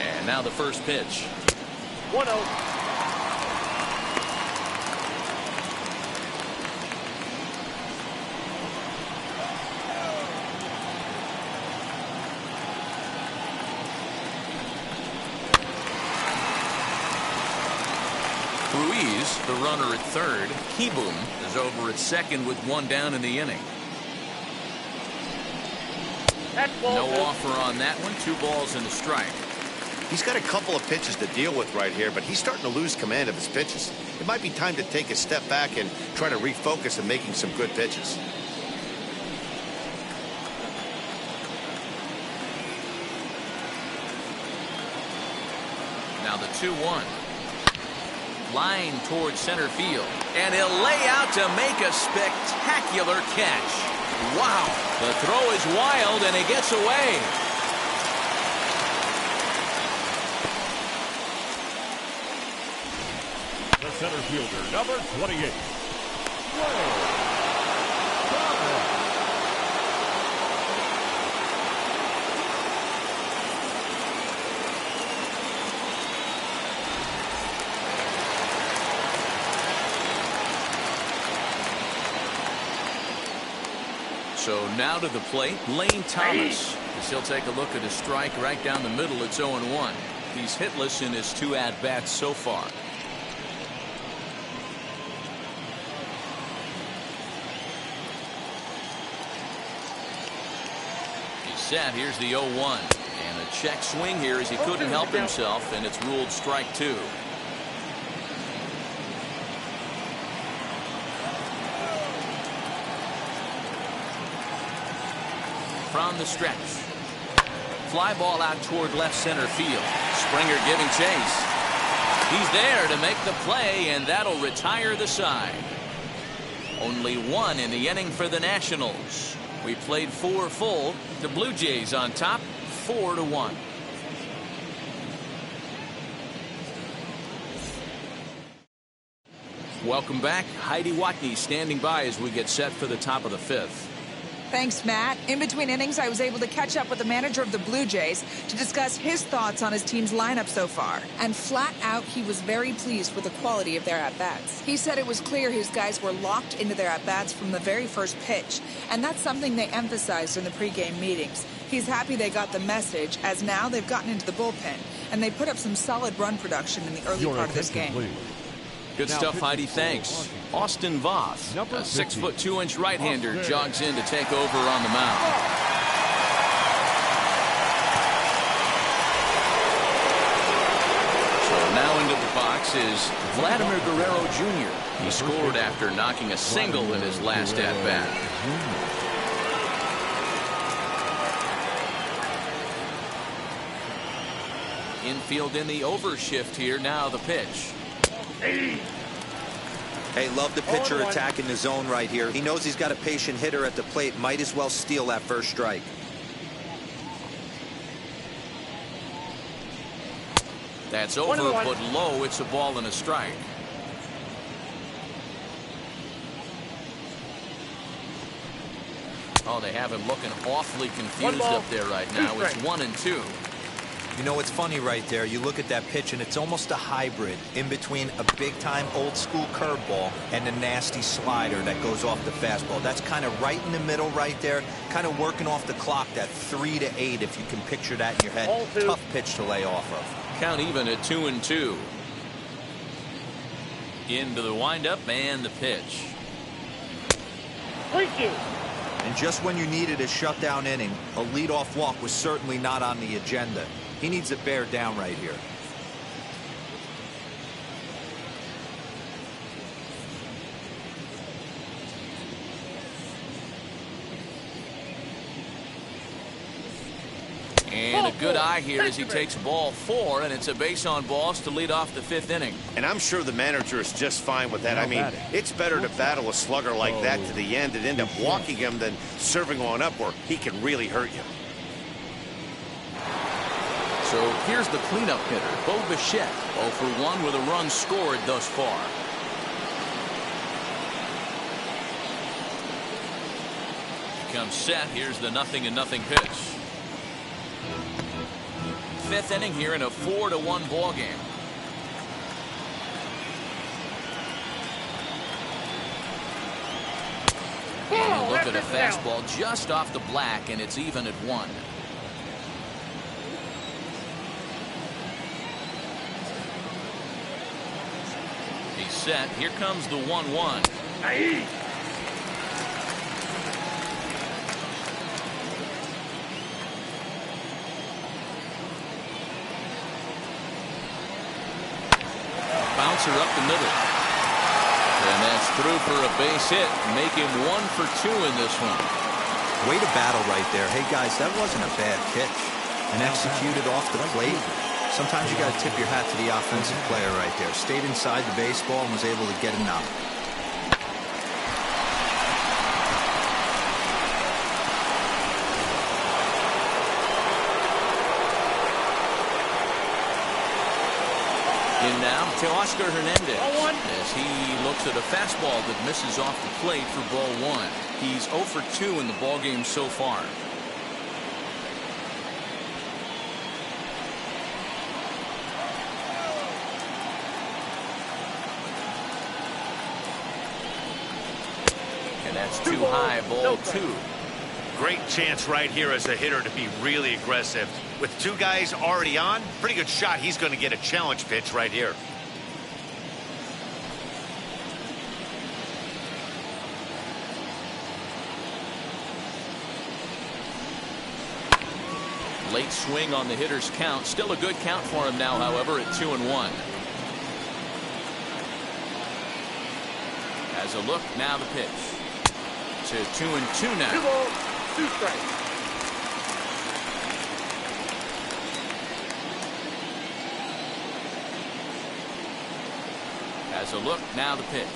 And now the first pitch. 1-0. Ruiz, the runner at third. Kieboom is over at second with 1 down in the inning. No offer on that one. 2 balls and a strike. He's got a couple of pitches to deal with right here, but he's starting to lose command of his pitches. It might be time to take a step back and try to refocus on making some good pitches. Now the 2-1. Line towards center field. And he'll lay out to make a spectacular catch. Wow. The throw is wild, and he gets away. The center fielder, number 28. So now to the plate, Lane Thomas. As he'll take a look at a strike right down the middle. It's 0-1. He's hitless in his 2 at-bats so far. set. Here's the 0-1. And a check swing here as he couldn't help himself, and it's ruled strike 2. From the stretch. Fly ball out toward left center field. Springer giving chase. He's there to make the play, and that'll retire the side. Only 1 in the inning for the Nationals. We played 4 full. The Blue Jays on top, 4-1. Welcome back. Heidi Watney standing by as we get set for the top of the 5th. Thanks, Matt. In between innings, I was able to catch up with the manager of the Blue Jays to discuss his thoughts on his team's lineup so far. And flat out, he was very pleased with the quality of their at-bats. He said it was clear his guys were locked into their at-bats from the very first pitch, and that's something they emphasized in the pregame meetings. He's happy they got the message, as now they've gotten into the bullpen, and they put up some solid run production in the early part of this game. Please. Good stuff, Heidi. Thanks. Austin Voth, a 6'2" right-hander, jogs in to take over on the mound. So now into the box is Vladimir Guerrero Jr. He scored after knocking a single in his last at-bat. Infield in the overshift here. Now the pitch. Hey, love the pitcher attacking the zone right here. He knows he's got a patient hitter at the plate. Might as well steal that first strike. That's over, but low. It's a ball and a strike. Oh, they have him looking awfully confused up there right now. It's 1-2. You know, it's funny right there. You look at that pitch, and it's almost a hybrid in between a big-time old-school curveball and a nasty slider that goes off the fastball. That's kind of right in the middle right there, kind of working off the clock, that 3 to 8, if you can picture that in your head. Tough pitch to lay off of. Count even at 2-2. Into the windup and the pitch. Thank you. And just when you needed a shutdown inning, a leadoff walk was certainly not on the agenda. He needs to bear down right here. And a good eye here as he takes ball 4, and it's a base on balls to lead off the 5th inning. And I'm sure the manager is just fine with that. I mean, it's better to battle a slugger like that to the end and end up walking him than serving one up where he can really hurt you. So here's the cleanup hitter, Bo Bichette, 0 for 1 with a run scored thus far. He comes set. Here's the 0-0 pitch. 5th inning here in a 4-1 ball game. And look at a fastball just off the black, and it's even at 1. He's set. Here comes the 1-1. Bouncer up the middle. And that's through for a base hit. Make him 1 for 2 in this one. Way to battle right there. Hey, guys, that wasn't a bad pitch. And executed off the plate. Sometimes you got to tip your hat to the offensive player right there. Stayed inside the baseball and was able to get a knock. In now to Oscar Hernandez as he looks at a fastball that misses off the plate for ball 1. He's 0 for 2 in the ballgame so far. And that's too high, ball 2. Great chance right here as a hitter to be really aggressive. With 2 guys already on, pretty good shot. He's going to get a challenge pitch right here. Late swing on the hitter's count. Still a good count for him now, however, at 2-1. As a look, now the pitch. To 2-2 now. 2 balls, 2 strikes. As a look, now the pitch.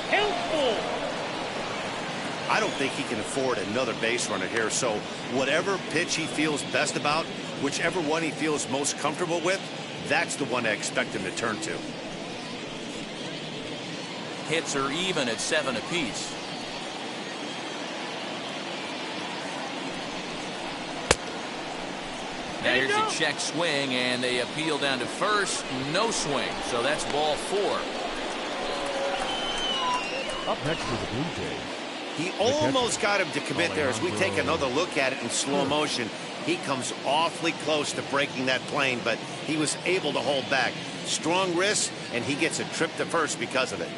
Helpful. I don't think he can afford another base runner here, so whatever pitch he feels best about, whichever one he feels most comfortable with, that's the one I expect him to turn to. Hits are even at 7 apiece. Now here's a check swing, and they appeal down to first. No swing, so that's ball 4. Up next for the Blue Jays. He almost got him to commit there. As we take another look at it in slow motion, he comes awfully close to breaking that plane, but he was able to hold back. Strong wrist, and he gets a trip to first because of it.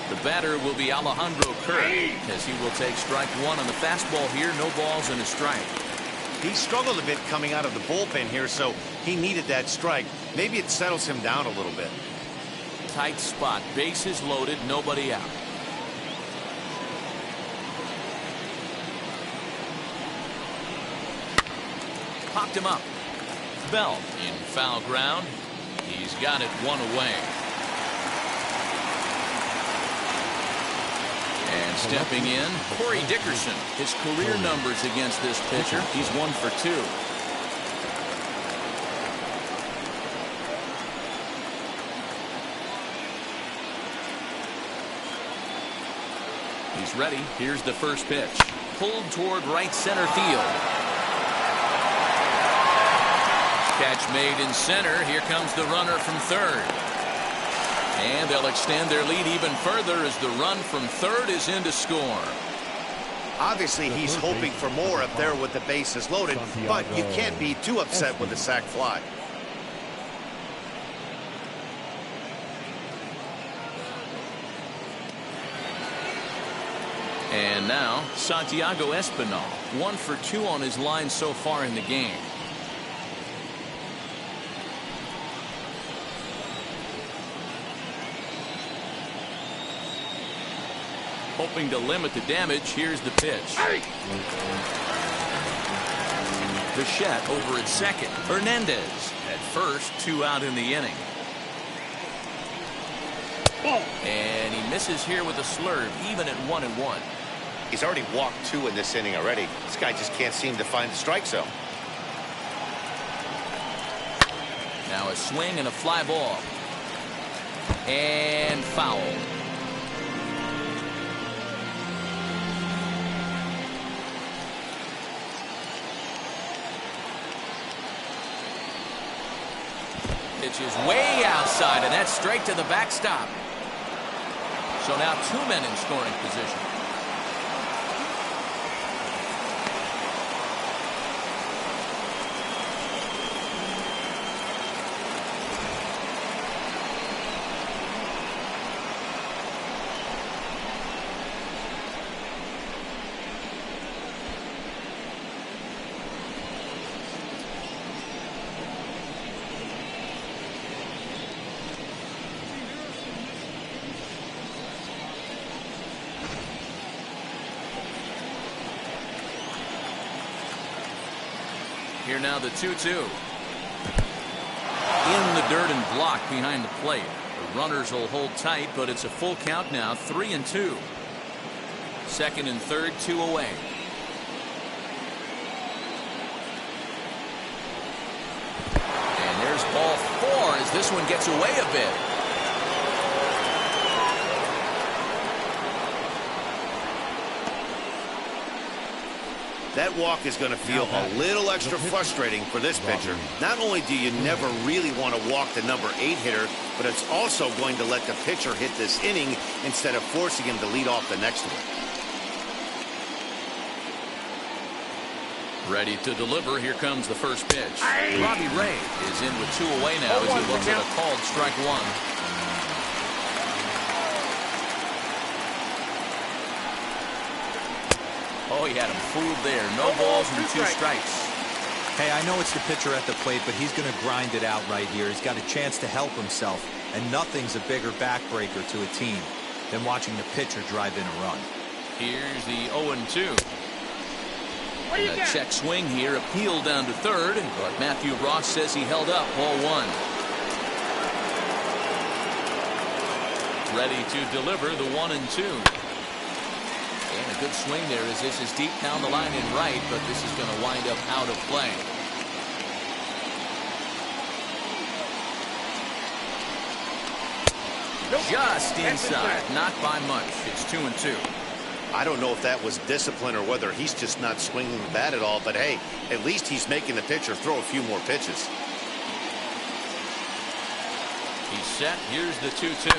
The batter will be Alejandro Kirk, as he will take strike 1 on the fastball here. No balls and a strike. He struggled a bit coming out of the bullpen here, so he needed that strike. Maybe it settles him down a little bit. Tight spot. Bases loaded. Nobody out. Popped him up. Bell in foul ground. He's got it 1 away. And stepping in, Corey Dickerson. His career numbers against this pitcher, he's 1 for 2. He's ready. Here's the first pitch. Pulled toward right center field. Catch made in center. Here comes the runner from third. And they'll extend their lead even further as the run from third is in to score. Obviously, he's hoping for more up there with the bases loaded, but you can't be too upset with the sac fly. And now, Santiago Espinal, 1 for 2 on his line so far in the game. Hoping to limit the damage. Here's the pitch. Bichette over at second. Hernandez at first. 2 out in the inning. And he misses here with a slurve, even at 1-1. He's already walked 2 in this inning already. This guy just can't seem to find the strike zone. Now a swing and a fly ball. And foul. Pitch is way outside, and that's straight to the backstop. So now 2 men in scoring position. Here now the 2-2. In the dirt and blocked behind the plate. The runners will hold tight, but it's a full count now. 3-2. Second and third, 2 away. And there's ball 4 as this one gets away a bit. That walk is going to feel a little extra frustrating for this pitcher. Not only do you never really want to walk the number 8 hitter, but it's also going to let the pitcher hit this inning instead of forcing him to lead off the next one. Ready to deliver. Here comes the first pitch. Robbie Ray is in with 2 away now as he looks at a called strike 1. Oh, he had him fooled there. No balls and 2 strikes. Hey, I know it's the pitcher at the plate, but he's going to grind it out right here. He's got a chance to help himself, and nothing's a bigger backbreaker to a team than watching the pitcher drive in a run. Here's the 0-2. A check swing here, appeal down to third, but Matthew Ross says he held up ball 1. Ready to deliver the 1-2. And a good swing there as this is deep down the line and right, but this is going to wind up out of play. Just inside, not by much. It's 2-2. I don't know if that was discipline or whether he's just not swinging the bat at all, but hey, at least he's making the pitcher throw a few more pitches. He's set. Here's the 2-2.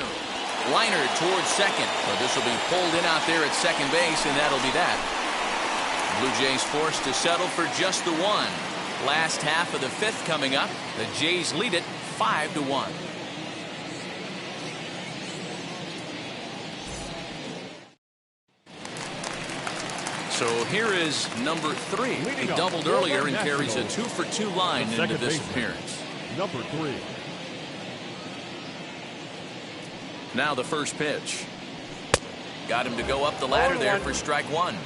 Liner towards second, but this will be pulled in out there at second base, and that'll be that. Blue Jays forced to settle for just the 1. Last half of the 5th coming up. The Jays lead it 5-1. So here is number 3. He doubled earlier and carries a 2-for-2 line into this appearance. Number 3. Now the first pitch. Got him to go up the ladder there for strike 1.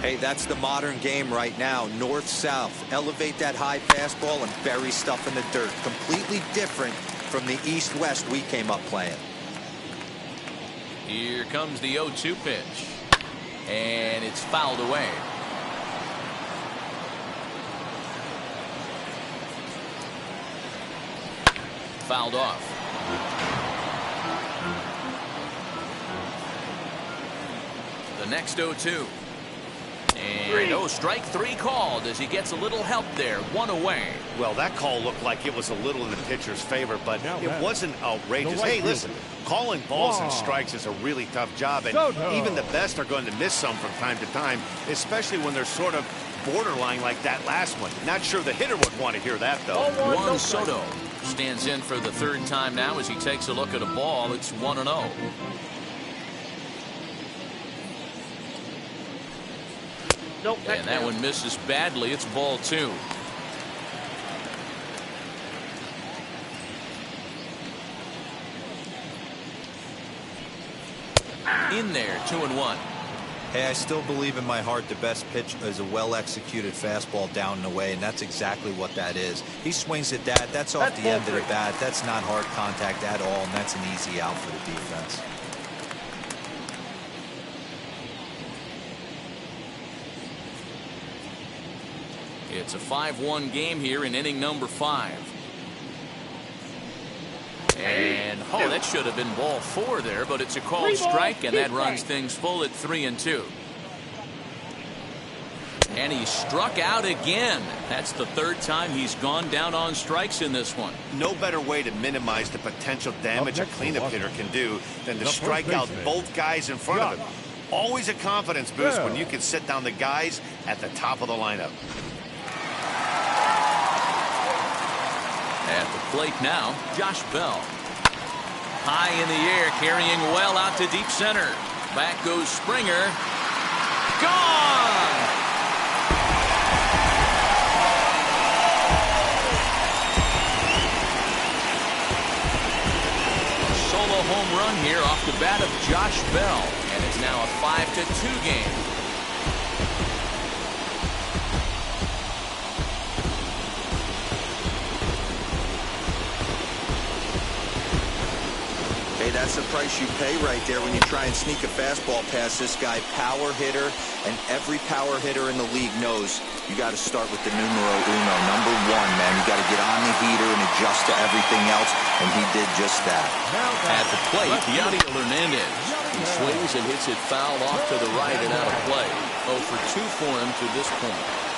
Hey, that's the modern game right now. North-south. Elevate that high fastball and bury stuff in the dirt. Completely different from the east-west we came up playing. Here comes the 0-2 pitch. And it's fouled away. Fouled off. The next 0-2. And strike 3 called as he gets a little help there. 1 away. Well, that call looked like it was a little in the pitcher's favor, but it wasn't outrageous. Hey, listen, calling balls and strikes is a really tough job, and even the best are going to miss some from time to time, especially when they're sort of borderline like that last one. Not sure the hitter would want to hear that, though. Juan Soto stands in for the 3rd time now as he takes a look at a ball. It's 1-0. And that one misses badly. It's ball 2. In there, 2-1. Hey, I still believe in my heart the best pitch is a well-executed fastball down and away, and that's exactly what that is. He swings at that. That's off the end of the bat. That's not hard contact at all, and that's an easy out for the defense. It's a 5-1 game here in inning number 5. And that should have been ball 4 there, but it's a called strike, and that runs things full at 3-2. And he struck out again. That's the 3rd time he's gone down on strikes in this one. No better way to minimize the potential damage a cleanup hitter can do than to strike out both guys in front of him. Always a confidence boost when you can sit down the guys at the top of the lineup. At the plate now, Josh Bell. High in the air, carrying well out to deep center. Back goes Springer. Gone! A solo home run here off the bat of Josh Bell. And it's now a 5-2 game. That's the price you pay right there when you try and sneak a fastball past this guy. Power hitter, and every power hitter in the league knows you got to start with the numero uno, number 1, man. You got to get on the heater and adjust to everything else, and he did just that. At the plate, Yadier Hernandez. He swings and hits it foul off to the right and out of play. 0 for 2 for him to this point.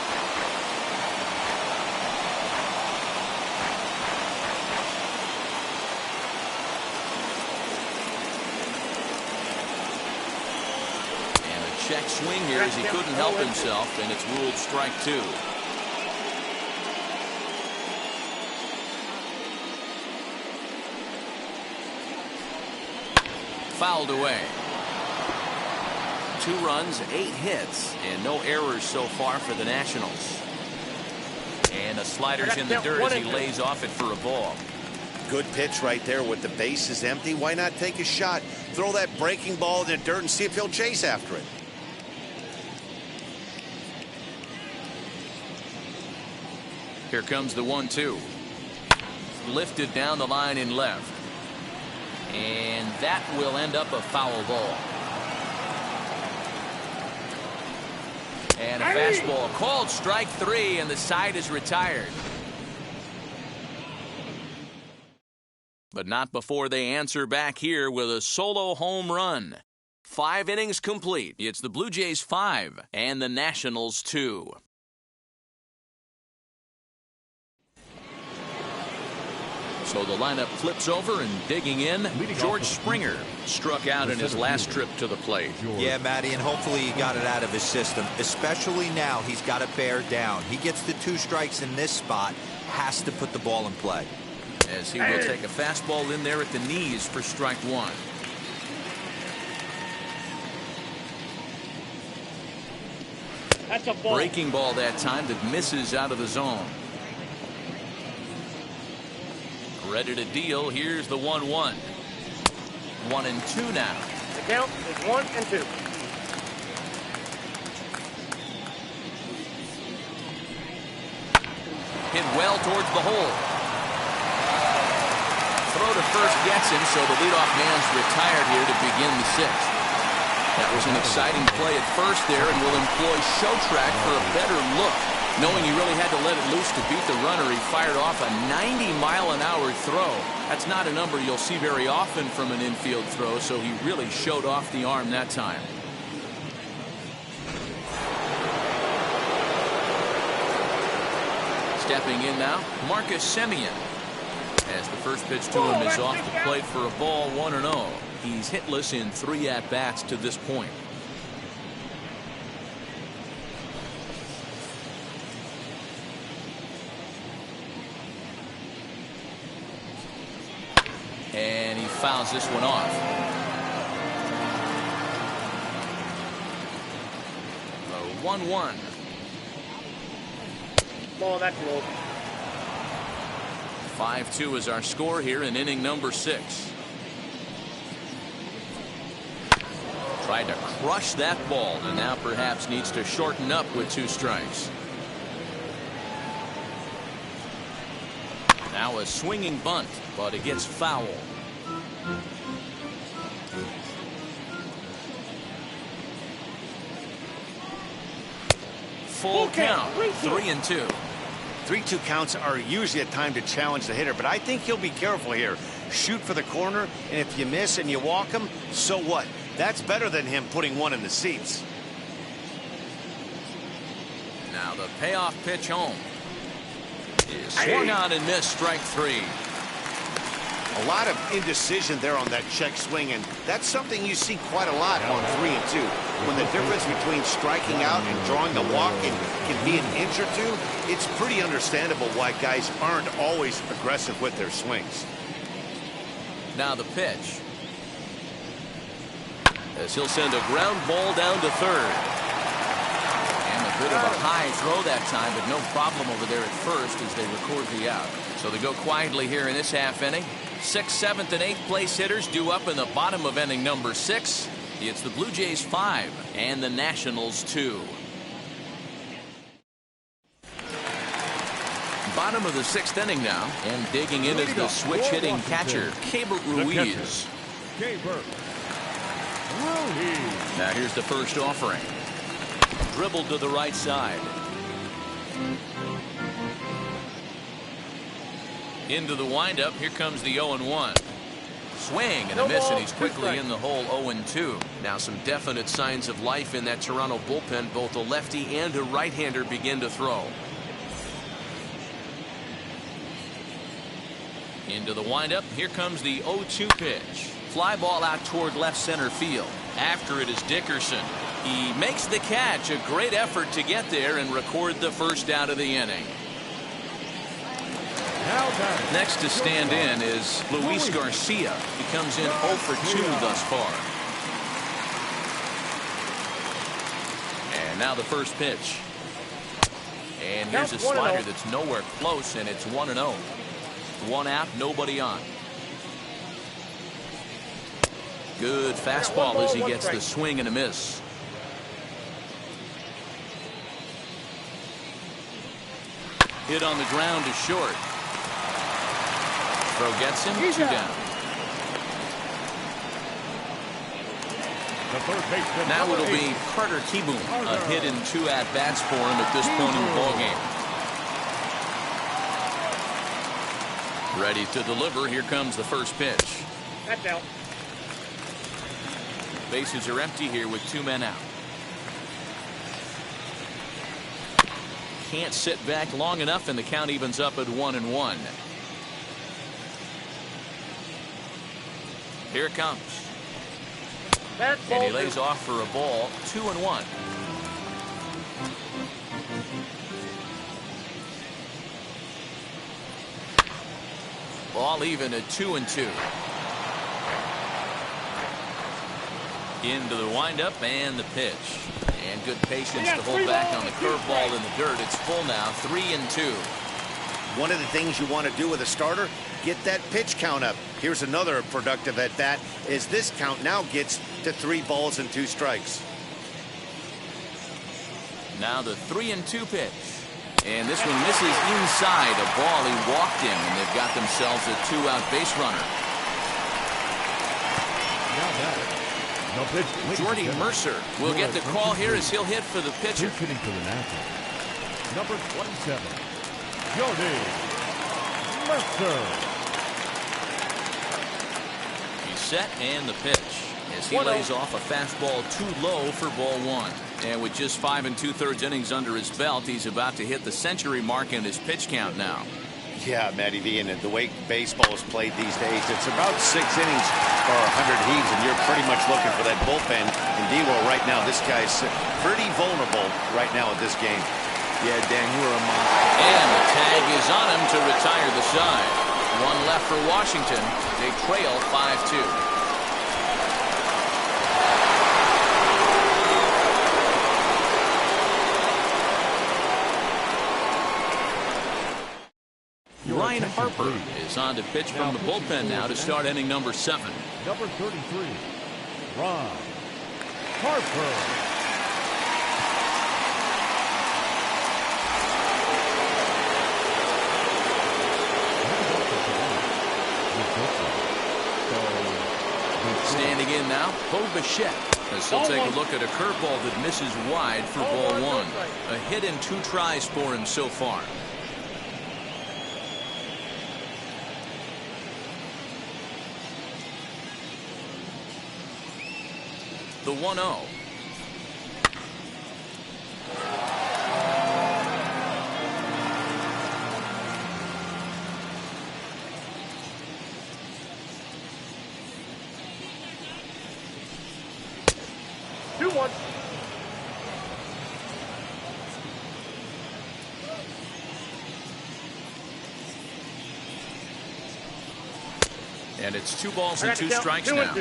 Check swing here as he couldn't help himself, and it's ruled strike 2. Fouled away. 2 runs, 8 hits, and no errors so far for the Nationals. And the slider's in the dirt as he lays off it for a ball. Good pitch right there with the bases empty. Why not take a shot? Throw that breaking ball in the dirt and see if he'll chase after it. Here comes the 1-2. Lifted down the line in left. And that will end up a foul ball. And a fastball called strike 3, and the side is retired. But not before they answer back here with a solo home run. 5 innings complete. It's the Blue Jays 5 and the Nationals 2. So the lineup flips over, and digging in, George Springer struck out in his last trip to the plate. Yeah, Matty, and hopefully he got it out of his system. Especially now, he's got to bear down. He gets the 2 strikes in this spot, has to put the ball in play. As he will take a fastball in there at the knees for strike 1. That's a ball. Breaking ball that time that misses out of the zone. Ready to deal. Here's the 1-1. 1-2 now. The count is 1-2. Hit well towards the hole. Throw to first gets him, so the leadoff man's retired here to begin the 6th. That was an exciting play at first there, and will employ show track for a better look. Knowing he really had to let it loose to beat the runner, he fired off a 90-mile-an-hour throw. That's not a number you'll see very often from an infield throw, so he really showed off the arm that time. Stepping in now, Marcus Semien. As the first pitch to him is off the plate for a ball, 1-0. He's hitless in 3 at-bats to this point. And he fouls this one off. The 1-1. Ball, that's low. 5-2 is our score here in inning number 6. Tried to crush that ball, and now perhaps needs to shorten up with 2 strikes. Now a swinging bunt, but it gets foul. Full count, 3-2. 3-2 counts are usually a time to challenge the hitter, but I think he'll be careful here. Shoot for the corner, and if you miss and you walk him, so what? That's better than him putting one in the seats. Now the payoff pitch home is swung on and missed, strike 3. A lot of indecision there on that check swing, and that's something you see quite a lot on 3-2. When the difference between striking out and drawing the walk can be an inch or 2, it's pretty understandable why guys aren't always aggressive with their swings. Now the pitch. As he'll send a ground ball down to third. And a bit of a high throw that time, but no problem over there at first as they record the out. So they go quietly here in this half inning. 6th, 7th, and 8th place hitters due up in the bottom of inning number 6. It's the Blue Jays 5 and the Nationals 2. Bottom of the 6th inning now, and digging in is the switch-hitting catcher, Keibert Ruiz. Now here's the first offering. Dribbled to the right side. Into the windup. Here comes the 0-1. Swing and a miss, and he's quickly in the hole. 0-2. Now some definite signs of life in that Toronto bullpen. Both a lefty and a right-hander begin to throw. Into the windup. Here comes the 0-2 pitch. Fly ball out toward left center field. After it is Dickerson. He makes the catch. A great effort to get there and record the first out of the inning. Next to stand in is Luis Garcia. He comes in 0 for 2 thus far. Now the first pitch. And here's a slider that's nowhere close, and it's 1-0. One out, nobody on. Good fastball as he gets the swing and a miss. Hit on the ground to short. Throw gets him, 2 down. Now it'll be Carter Kieboom. A hit in 2 at-bats for him at this point in the ballgame. Ready to deliver. Here comes the first pitch. That's out. Bases are empty here with 2 men out. Can't sit back long enough, and the count evens up at 1-1. Here it comes. And he lays off for a ball. 2-1. Ball even at 2-2. Into the windup and the pitch. And good patience to hold back on the curveball in the dirt. It's full now, 3-2. One of the things you want to do with a starter, get that pitch count up. Here's another productive at bat as this count now gets to 3 balls and 2 strikes. Now the 3-2 pitch. And this one misses inside a ball he walked in, and they've got themselves a 2-out base runner. Jordy Mercer will get the call here as he'll hit for the pitcher. Hitting for the Nationals. Number 27, Jordy Mercer. He's set and the pitch as he lays off a fastball too low for ball 1. And with just 5 2/3 innings under his belt, he's about to hit the century mark in his pitch count now. Yeah, Matty V, and the way baseball is played these days, it's about 6 innings or 100 heaves, and you're pretty much looking for that bullpen. And D-Will right now, this guy's pretty vulnerable right now in this game. Yeah, Dan, you were a monster. And the tag is on him to retire the side. 1 left for Washington. They trail 5-2. Ryan Harper is on to pitch from the bullpen now to start inning number 7. Number 33, Ron Harper. Standing in now, Bo Bichette, as he'll take a look at a curveball that misses wide for ball 1. A hit in 2 tries for him so far. The 1-0. And it's 2 balls and 2 strikes now.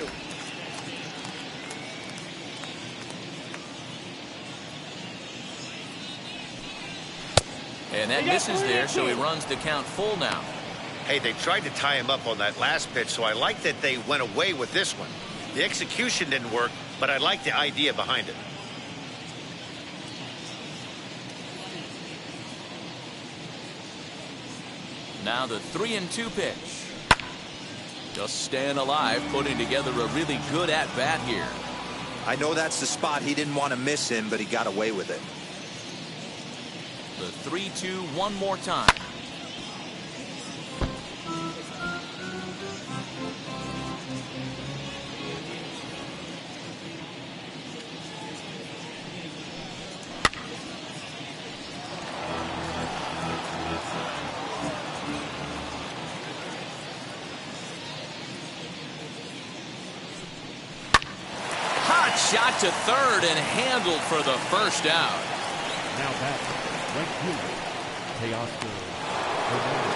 And that misses there, so he runs the count full now. Hey, they tried to tie him up on that last pitch, so I like that they went away with this one. The execution didn't work, but I like the idea behind it. Now the 3-2 pitch. Just staying alive, putting together a really good at-bat here. I know that's the spot he didn't want to miss him, but he got away with it. The 3-2 one more time. Hot shot to third and handled for the first out. Now back.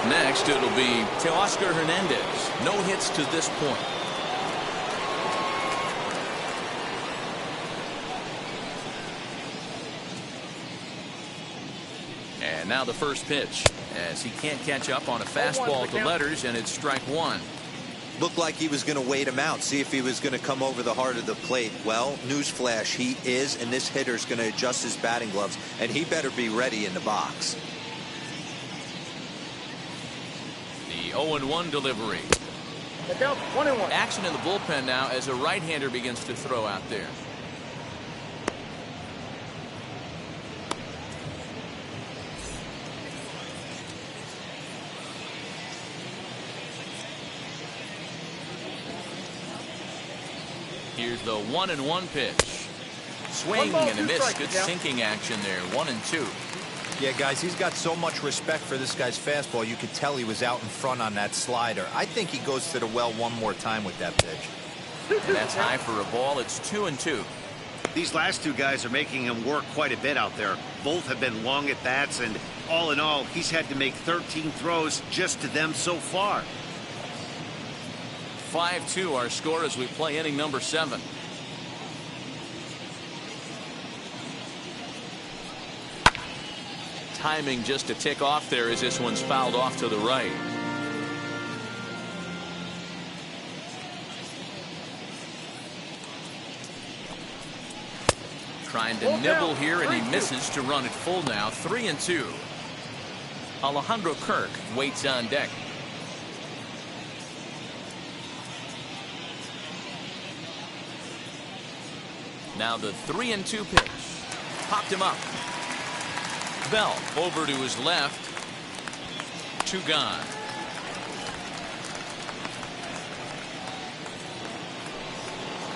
Next, it'll be Teoscar Hernandez. No hits to this point. And now the first pitch, as he can't catch up on a fastball to letters, and it's strike one. Looked like he was going to wait him out, see if he was going to come over the heart of the plate. Well, newsflash, he is, and this hitter's going to adjust his batting gloves, and he better be ready in the box. The 0-1 delivery. The count 1-1. Action in the bullpen now as a right-hander begins to throw out there. Here's the 1-1 pitch. Swing and a miss. Good sinking action there. 1-2. Yeah, guys, he's got so much respect for this guy's fastball. You could tell he was out in front on that slider. I think he goes to the well one more time with that pitch. And that's high for a ball. It's 2-2. These last two guys are making him work quite a bit out there. Both have been long at bats, and all in all, he's had to make 13 throws just to them so far. 5-2 our score as we play inning number 7. Timing just to tick off there as this one's fouled off to the right. Trying to nibble here, and he misses to run it full now. 3-2. Alejandro Kirk waits on deck. Now the 3-2 pitch. Popped him up. Bell over to his left. 2 gone.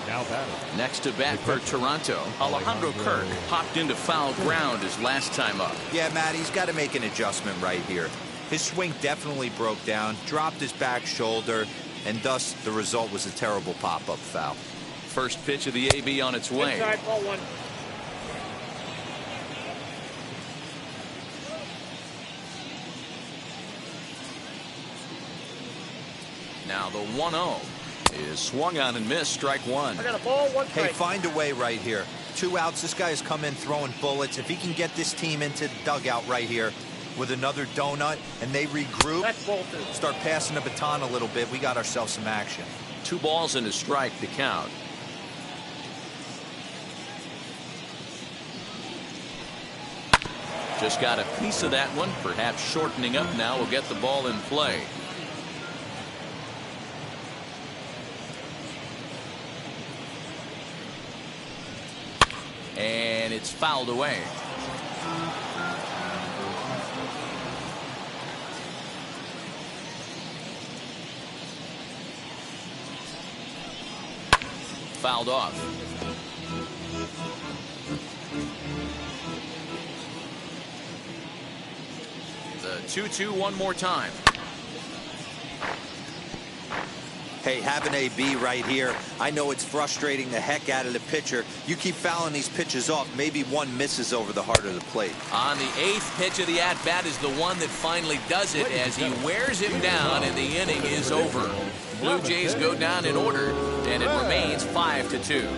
Now batting. Next to bat for Toronto, Alejandro Kirk popped into foul ground his last time up. Yeah, Matt, he's got to make an adjustment right here. His swing definitely broke down, dropped his back shoulder, and thus the result was a terrible pop-up foul. First pitch of the AB on its way. Inside, ball 1. Now the 1-0 is swung on and missed. Strike one. I got a ball, 1 strike. Hey, find a way right here. 2 outs. This guy has come in throwing bullets. If he can get this team into the dugout right here with another donut and they regroup, That's ball 2. start passing the baton a little bit, we got ourselves some action. 2 balls and a strike to count. Just got a piece of that one. Perhaps shortening up now will get the ball in play. And it's fouled away. Fouled off. The 2-2 one more time. Hey, have an AB right here. I know it's frustrating the heck out of the pitcher. You keep fouling these pitches off, maybe one misses over the heart of the plate. On the 8th pitch of the at-bat is the one that finally does it as he wears him down and the inning is over. Blue Jays go down in order, and it remains 5-2.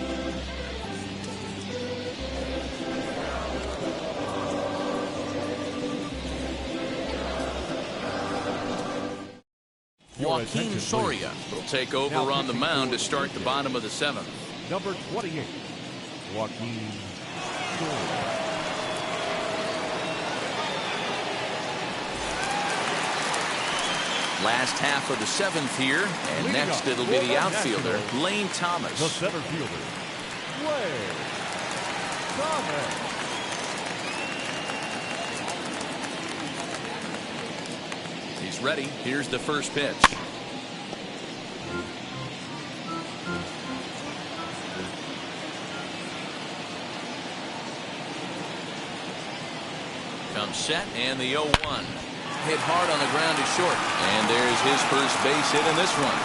Joaquin Soria will take over on the mound to start the bottom of the 7th. Number 28, Joaquin Soria. Last half of the 7th here, and next it'll be the outfielder, Lane Thomas. The center fielder, Lane Thomas. He's ready. Here's the first pitch. Comes set, and the 0-1. Hit hard on the ground is short. And there's his first base hit in this one.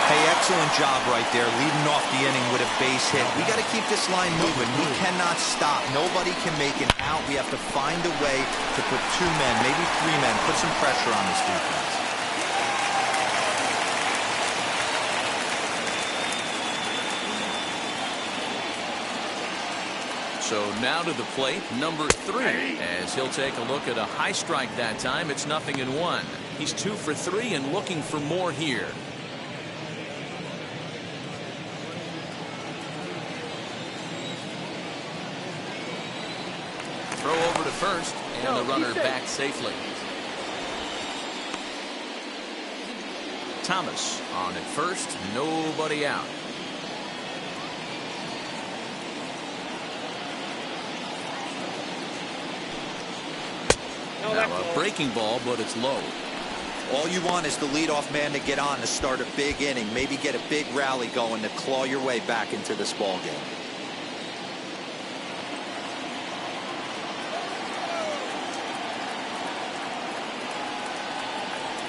Hey, excellent job right there, leading off the inning with a base hit. We got to keep this line moving. We cannot stop. Nobody can make an out. We have to find a way to put 2 men, maybe 3 men, put some pressure on this defense. So now to the plate, number 3. As he'll take a look at a high strike that time, it's 0-1. He's 2 for 3 and looking for more here. Throw over to first, and the runner back safely. Thomas on at first, nobody out. Now a breaking ball, but it's low. All you want is the leadoff man to get on to start a big inning, maybe get a big rally going to claw your way back into this ball game.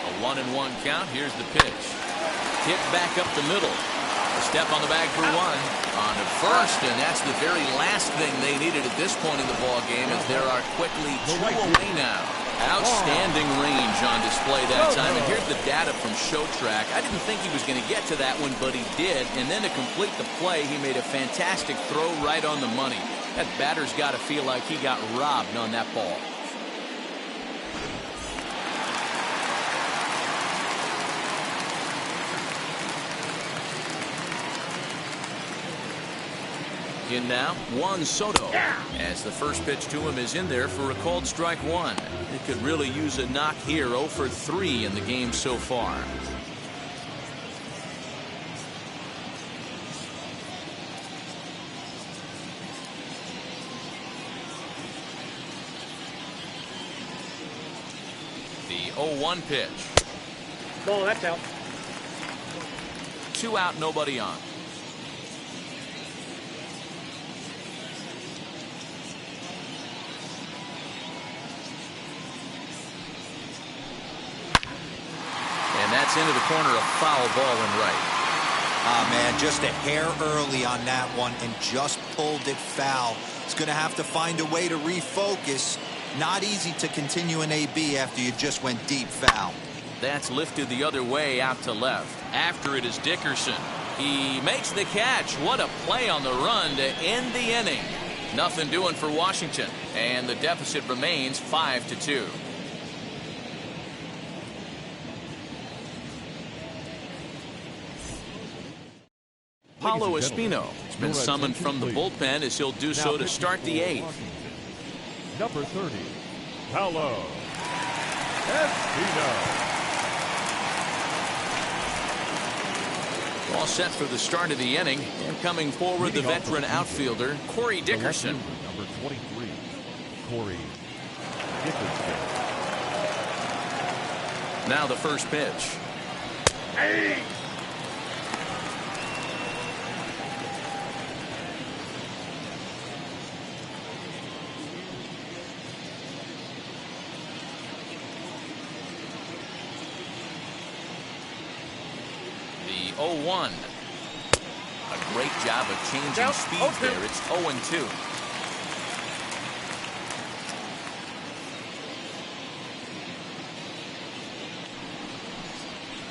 A 1-1 count. Here's the pitch. Hit back up the middle. A step on the bag for 1. On to first, and that's the very last thing they needed at this point in the ball game, as there are quickly 2 away now. Outstanding range on display that time, and here's the data from ShowTrack. I didn't think he was going to get to that one, but he did, and then to complete the play, he made a fantastic throw right on the money. That batter's got to feel like he got robbed on that ball. In now, Juan Soto. As the first pitch to him is in there for a called strike 1. It could really use a knock here. 0 for 3 in the game so far. The 0-1 pitch. Ball, that's out. 2 out, nobody on. And that's into the corner, a foul ball and right. Ah, man, just a hair early on that one and just pulled it foul. It's going to have to find a way to refocus. Not easy to continue an AB after you just went deep foul. That's lifted the other way out to left. After it is Dickerson. He makes the catch. What a play on the run to end the inning. Nothing doing for Washington, and the deficit remains 5-2. Paulo Espino has been summoned from the bullpen, as he'll do so to start the 8th. Number 30, Paulo Espino. All set for the start of the inning, and coming forward, the veteran outfielder, Corey Dickerson. Number 23, Corey Dickerson. Now the first pitch. Hey! The 0-1. A great job of changing speeds there. It's 0-2.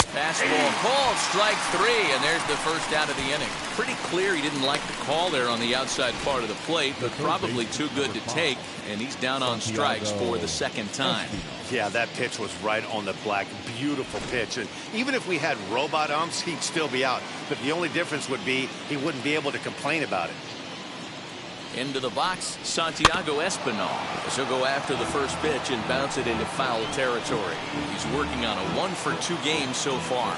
Fastball called, strike 3, and there's the first out of the inning. Pretty clear he didn't like the call there on the outside part of the plate, but probably too good to take, and he's down on strikes for the second time. Yeah, that pitch was right on the black. Beautiful pitch. And even if we had robot umps, he'd still be out. But the only difference would be he wouldn't be able to complain about it. Into the box, Santiago Espinal. As he'll go after the first pitch and bounce it into foul territory. He's working on a 1-for-2 game so far.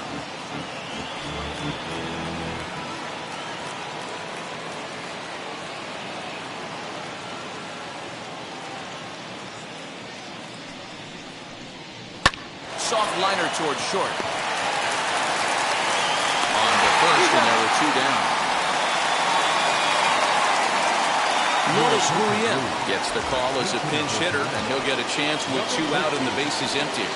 Soft liner towards short. On to first, and there were 2 down. Notice Gurriel gets the call as a pinch hitter, and he'll get a chance with 2 out and the bases empty.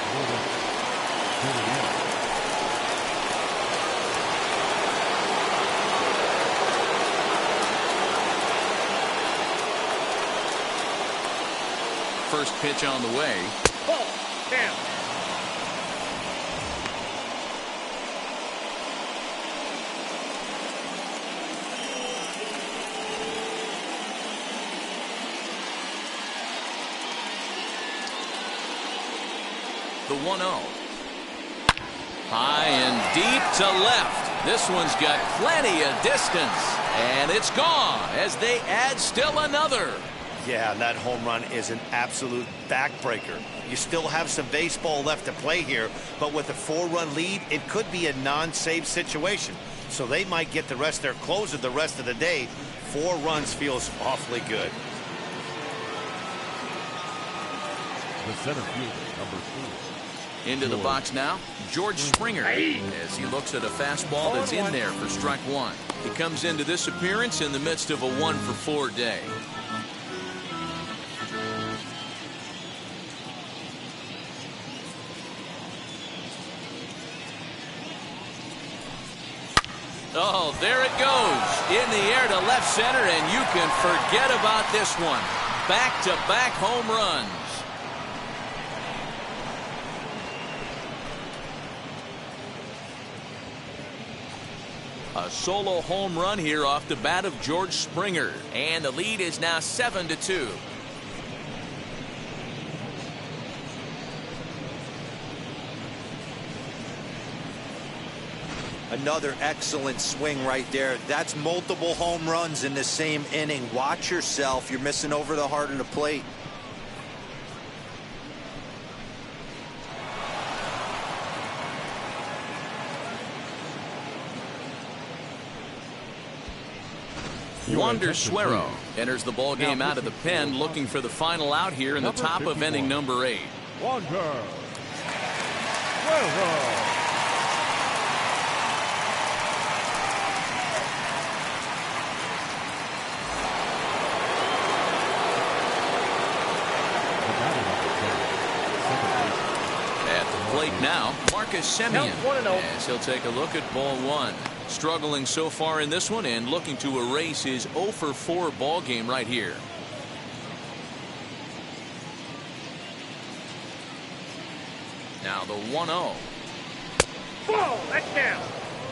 First pitch on the way. Ball, down. The 1-0. High and deep to left. This one's got plenty of distance. And it's gone as they add still another. Yeah, that home run is an absolute backbreaker. You still have some baseball left to play here, but with a 4-run lead, it could be a non-save situation. So they might get the rest of their closer the rest of the day. 4 runs feels awfully good. The center fielder, number 4. Into the box now, George Springer, as he looks at a fastball that's in there for strike 1. He comes into this appearance in the midst of a 1-for-4 day. Oh, there it goes. In the air to left center, and you can forget about this one. Back-to-back home runs. A solo home run here off the bat of George Springer. And the lead is now 7-2. Another excellent swing right there. That's multiple home runs in the same inning. Watch yourself. You're missing over the heart of the plate. Wander Suero enters the ball game out of the pen, looking for the final out here in the top of inning number 8. Wander Suero. Now, Marcus Semien, as he'll take a look at ball 1. Struggling so far in this one and looking to erase his 0-for-4 ball game right here. Now the 1-0. Ball, that's down.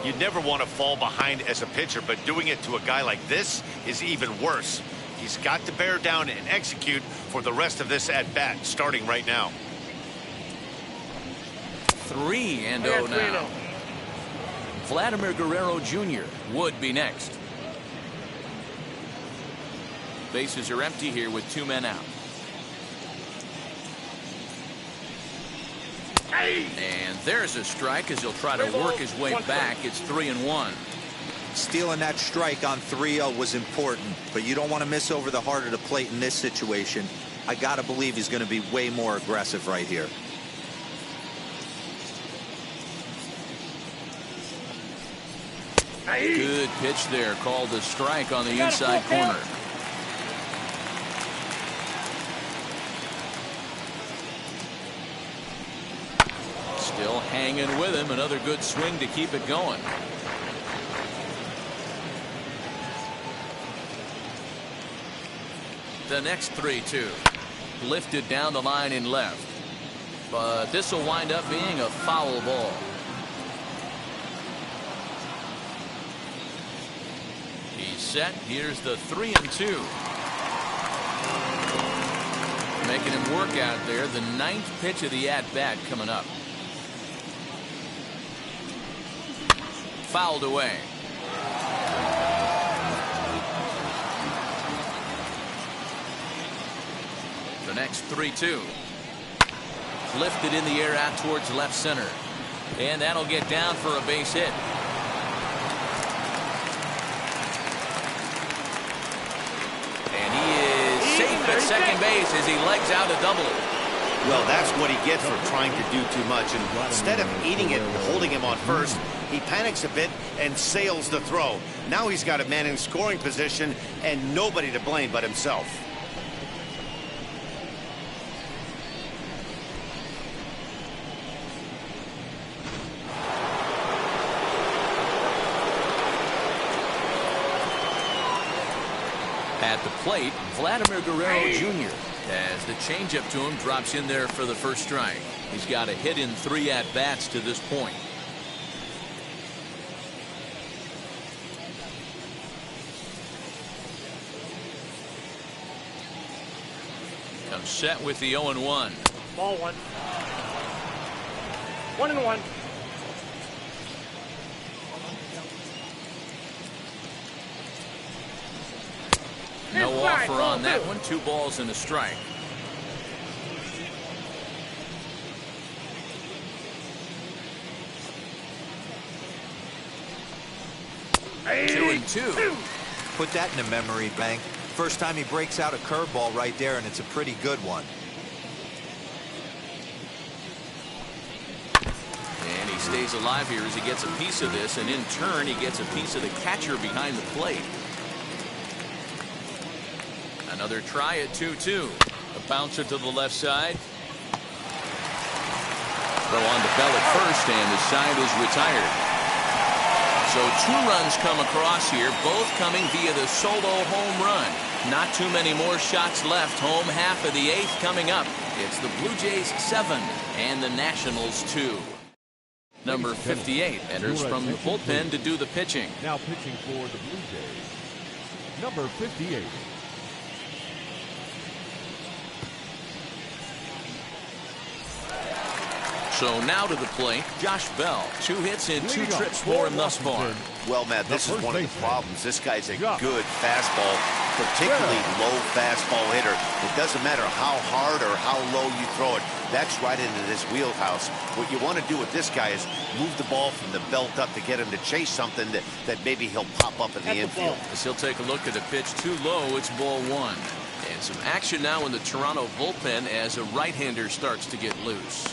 You'd never want to fall behind as a pitcher, but doing it to a guy like this is even worse. He's got to bear down and execute for the rest of this at-bat, starting right now. 3-0 now. Vladimir Guerrero Jr. would be next. Bases are empty here with 2 men out. And there's a strike as he'll try to work his way back. It's 3-1. Stealing that strike on 3-0 was important, but you don't want to miss over the heart of the plate in this situation. I got to believe he's going to be way more aggressive right here. Good pitch there, called a strike on the inside corner. Still hanging with him. Another good swing to keep it going. The next 3-2. Lifted down the line in left. But this will wind up being a foul ball. He's set. Here's the 3-2. Making him work out there. The 9th pitch of the at-bat coming up. Fouled away. The next 3-2. Lifted in the air out towards left center. And that'll get down for a base hit. At second base as he legs out a double. Well, that's what he gets for trying to do too much. And instead of eating it and holding him on first, he panics a bit and sails the throw. Now he's got a man in scoring position and nobody to blame but himself. At the plate, Vladimir Guerrero Jr. as the changeup to him drops in there for the first strike. He's got a hit in 3 at-bats to this point. Comes set with the 0-1. Ball 1. 1-1. No offer on that one. 2 balls and a strike. Hey, 2-2. Put that in the memory bank. First time he breaks out a curveball right there, and it's a pretty good one. And he stays alive here as he gets a piece of this, and in turn he gets a piece of the catcher behind the plate. Another try at 2-2. A bouncer to the left side. Throw on the bell at first, and the side is retired. So 2 runs come across here, both coming via the solo home run. Not too many more shots left. Home half of the 8th coming up. It's the Blue Jays 7 and the Nationals 2. Number 58 enters from the bullpen to do the pitching. Now pitching for the Blue Jays, number 58. So now to the plate, Josh Bell. 2 hits and 2 trips for him thus far. Well, Matt, this is one of the problems. This guy's a good fastball, particularly low fastball hitter. It doesn't matter how hard or how low you throw it. That's right into this wheelhouse. What you want to do with this guy is move the ball from the belt up to get him to chase something that maybe he'll pop up in the infield. As he'll take a look at the pitch too low, it's ball 1. And some action now in the Toronto bullpen as a right-hander starts to get loose.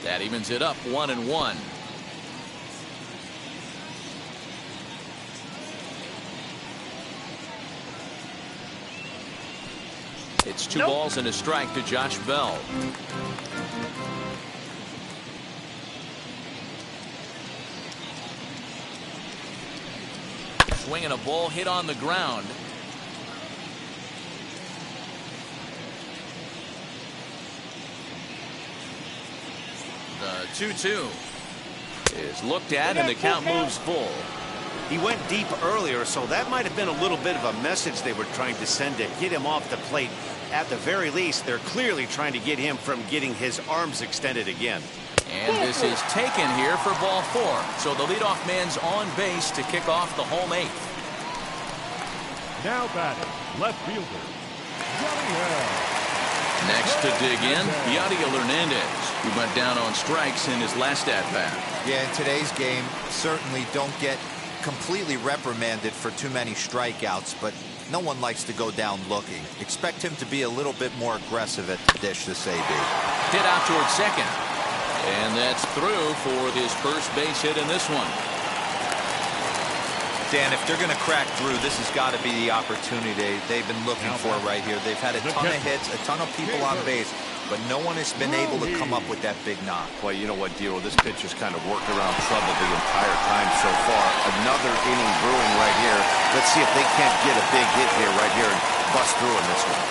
That evens it up 1-1. It's 2 balls and a strike to Josh Bell. Swinging a ball hit on the ground. The 2-2 is looked at and the count moves full. He went deep earlier, so that might have been a little bit of a message they were trying to send to get him off the plate. At the very least, they're clearly trying to get him from getting his arms extended again. And this is taken here for ball 4. So the leadoff man's on base to kick off the home 8th. Now batting, left fielder, Yadiel. Next to dig in, Yadiel Hernandez, who went down on strikes in his last at-bat. Yeah, in today's game, certainly don't get completely reprimanded for too many strikeouts, but no one likes to go down looking. Expect him to be a little bit more aggressive at the dish this AB. Hit out towards second. And that's through for his first base hit in this one. Dan, if they're going to crack through, this has got to be the opportunity they've been looking for right here. They've had a ton of hits, a ton of people on base, but no one has been able to come up with that big knock. Well, you know what, Dero, this pitcher's kind of worked around trouble the entire time so far. Another inning brewing right here. Let's see if they can't get a big hit here right here and bust through in this one.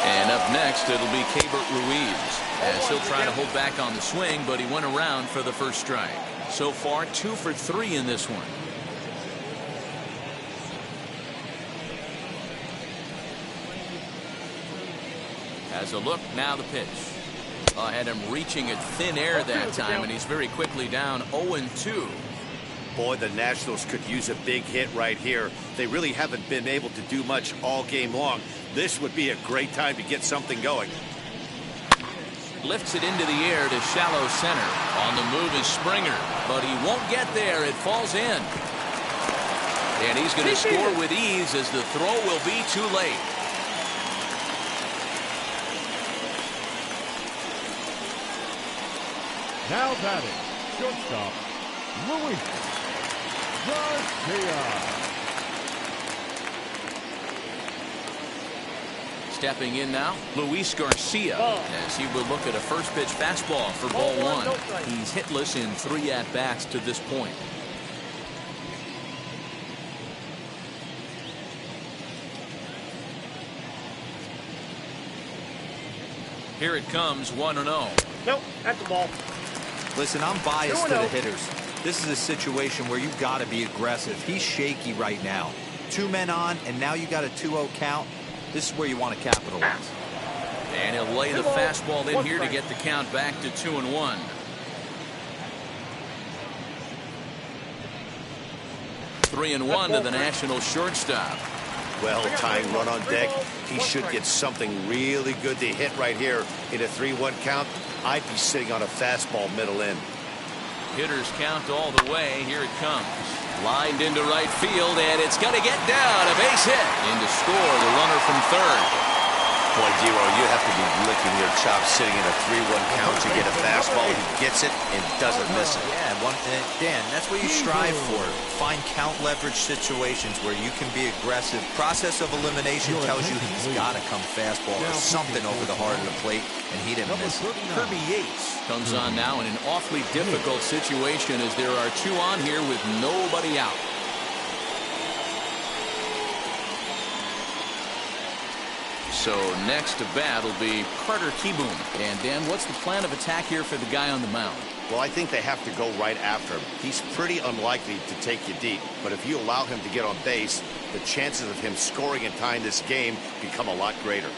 And up next, it'll be Keibert Ruiz, as he'll try to hold back on the swing, but he went around for the first strike. So far, 2 for 3 in this one. As a look, now the pitch. Had him reaching at thin air that time, and he's very quickly down 0-2. Boy, the Nationals could use a big hit right here. They really haven't been able to do much all game long. This would be a great time to get something going. Lifts it into the air to shallow center. On the move is Springer, but he won't get there. It falls in. And he's going to score with ease as the throw will be too late. Now batting, shortstop, Luis Garcia. Stepping in now, Luis Garcia, as he will look at a first pitch fastball for ball 1. He's hitless in 3 at-bats to this point. Here it comes, 1-0. Nope, that's the ball. Listen, I'm biased to the hitters. This is a situation where you've got to be aggressive. He's shaky right now. 2 men on, and now you got a 2-0 count. This is where you want to capitalize. And he'll lay the fastball in here to get the count back to 2-1. 3-1 to the National shortstop. Well-timed run on deck. He should get something really good to hit right here in a 3-1 count. I'd be sitting on a fastball middle in. Hitters count all the way. Here it comes. Lined into right field, and it's going to get down. A base hit. In to score the runner from third. Boy, Dero, you have to be licking your chops sitting in a 3-1 count to get a fastball. He gets it and doesn't miss it. Yeah, Dan, that's what you strive for. Find count leverage situations where you can be aggressive. Process of elimination tells you he's got to come fastball or something over the heart of the plate, and he didn't miss it. Kirby Yates comes on now in an awfully difficult situation as there are 2 on here with nobody out. So next to bat will be Carter Kieboom. And Dan, what's the plan of attack here for the guy on the mound? Well, I think they have to go right after him. He's pretty unlikely to take you deep, but if you allow him to get on base, the chances of him scoring and tying this game become a lot greater.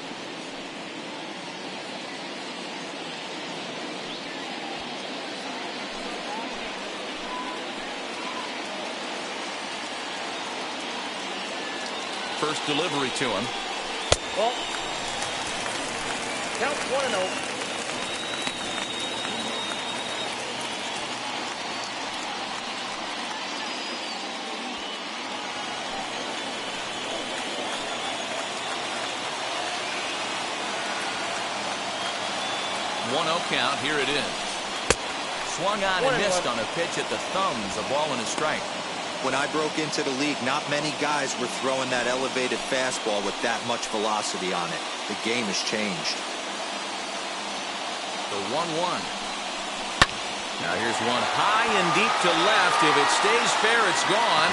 First delivery to him. Well, count 1-0. Count. Here it is. Swung on and missed on a pitch at the thumbs. A ball and a strike. When I broke into the league, not many guys were throwing that elevated fastball with that much velocity on it. The game has changed. The 1-1. Now here's one high and deep to left. If it stays fair, it's gone.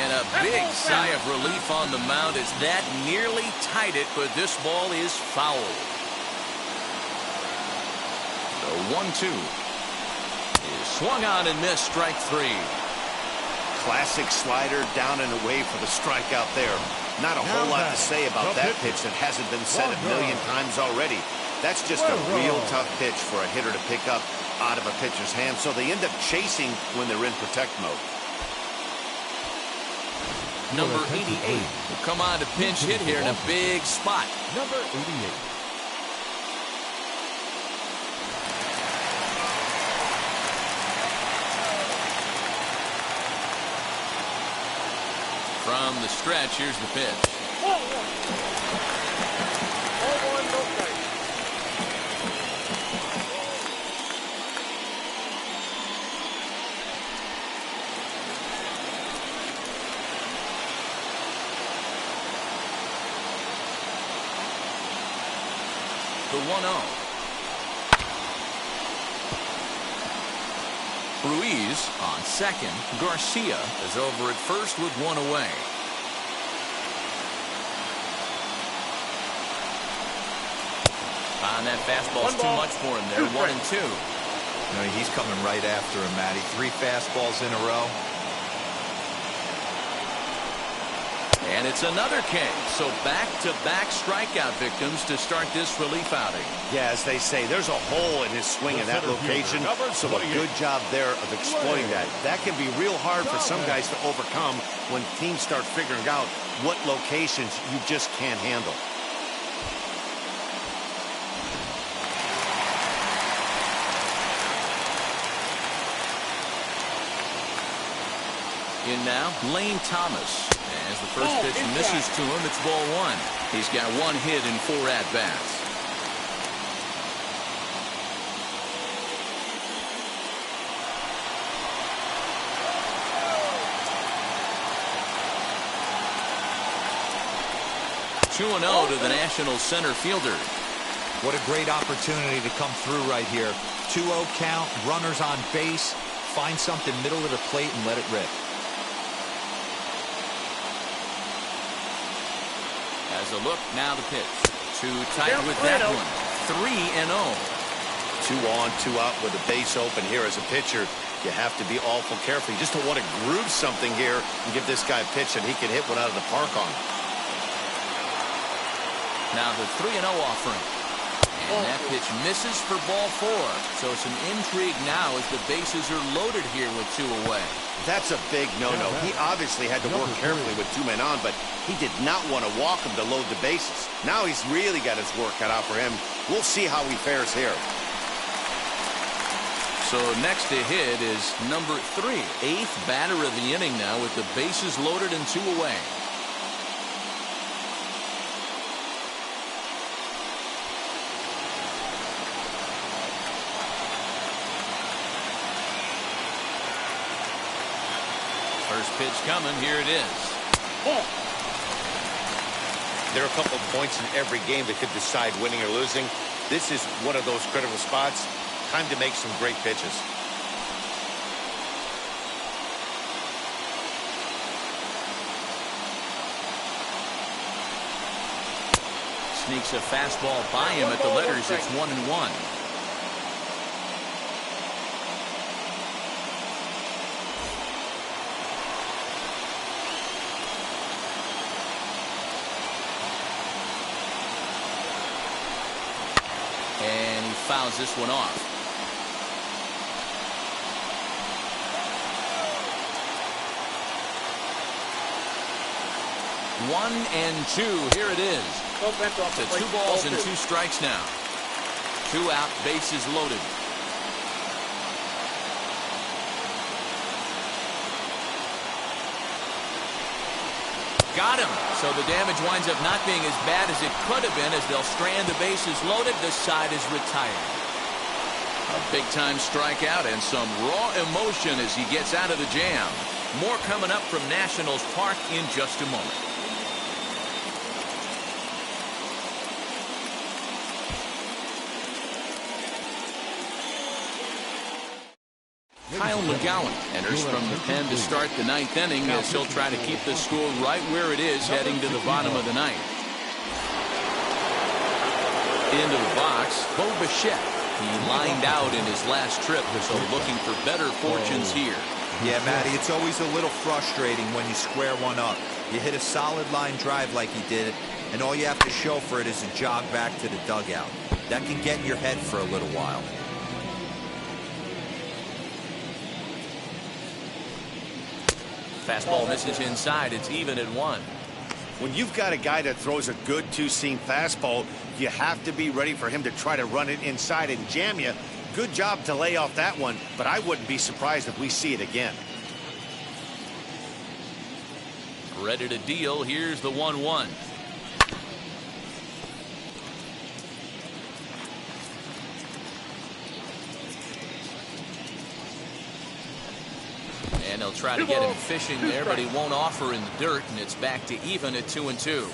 And a big sigh of relief on the mound as that nearly tied it, but this ball is foul. The 1-2 is swung on and missed. Strike 3. Classic slider down and away for the strikeout there. Not a whole lot to say about that pitch that hasn't been said a million times already. That's just a real tough pitch for a hitter to pick up out of a pitcher's hand, so they end up chasing when they're in protect mode. Number 88 will come on to pinch hit here in a big spot. Number 88. From the stretch, here's the pitch. 1-1, no strike. The 1-0. Ruiz on second. Garcia is over at first with 1 away. And that fastball's too much for him there. 1-2. No, he's coming right after him, Matty. 3 fastballs in a row. And it's another K. So back-to-back strikeout victims to start this relief outing. Yeah, as they say, there's a hole in his swing in that location, so a good job there of exploiting that. That can be real hard for some guys to overcome when teams start figuring out what locations you just can't handle. In now, Lane Thomas. As the first pitch misses to him, it's ball 1. He's got 1 hit in 4 at-bats. Two 2-0 to the National center fielder. What a great opportunity to come through right here. 2-0 count, runners on base. Find something middle of the plate and let it rip. As a look, now the pitch. Too tight with that one. 3-0. 2 on, 2 out with a base open here as a pitcher. You have to be awful careful. You just don't want to groove something here and give this guy a pitch that he can hit one out of the park on. Now the 3-0 offering. And that pitch misses for ball 4. So some intrigue now as the bases are loaded here with 2 away. That's a big no-no. He obviously had to work carefully with 2 men on, but he did not want to walk him to load the bases. Now he's really got his work cut out for him. We'll see how he fares here. So next to hit is number 3, 8th batter of the inning now with the bases loaded and 2 away. First pitch coming. Here it is. There are a couple of points in every game that could decide winning or losing. This is one of those critical spots. Time to make some great pitches. Sneaks a fastball by him at the letters. It's 1-1. And he fouls this one off. 1-2. Here it is. To 2 balls and 2 strikes now. 2 out, bases loaded. Got him. So the damage winds up not being as bad as it could have been as they'll strand the bases loaded. The side is retired. A big-time strikeout and some raw emotion as he gets out of the jam. More coming up from Nationals Park in just a moment. Kyle McGowan enters from the pen to start the 9th inning as he'll try to keep the score right where it is heading to the bottom of the 9th. Into the box, Bo Bichette. He lined out in his last trip, so looking for better fortunes here. Yeah, Matty, it's always a little frustrating when you square one up. You hit a solid line drive like he did, and all you have to show for it is a jog back to the dugout. That can get in your head for a little while. Fastball misses inside. It's even at 1. When you've got a guy that throws a good 2-seam fastball, you have to be ready for him to try to run it inside and jam you. Good job to lay off that one, but I wouldn't be surprised if we see it again. Ready to deal. Here's the 1-1. And they'll try to get him fishing there, but he won't offer in the dirt, and it's back to even at 2-2.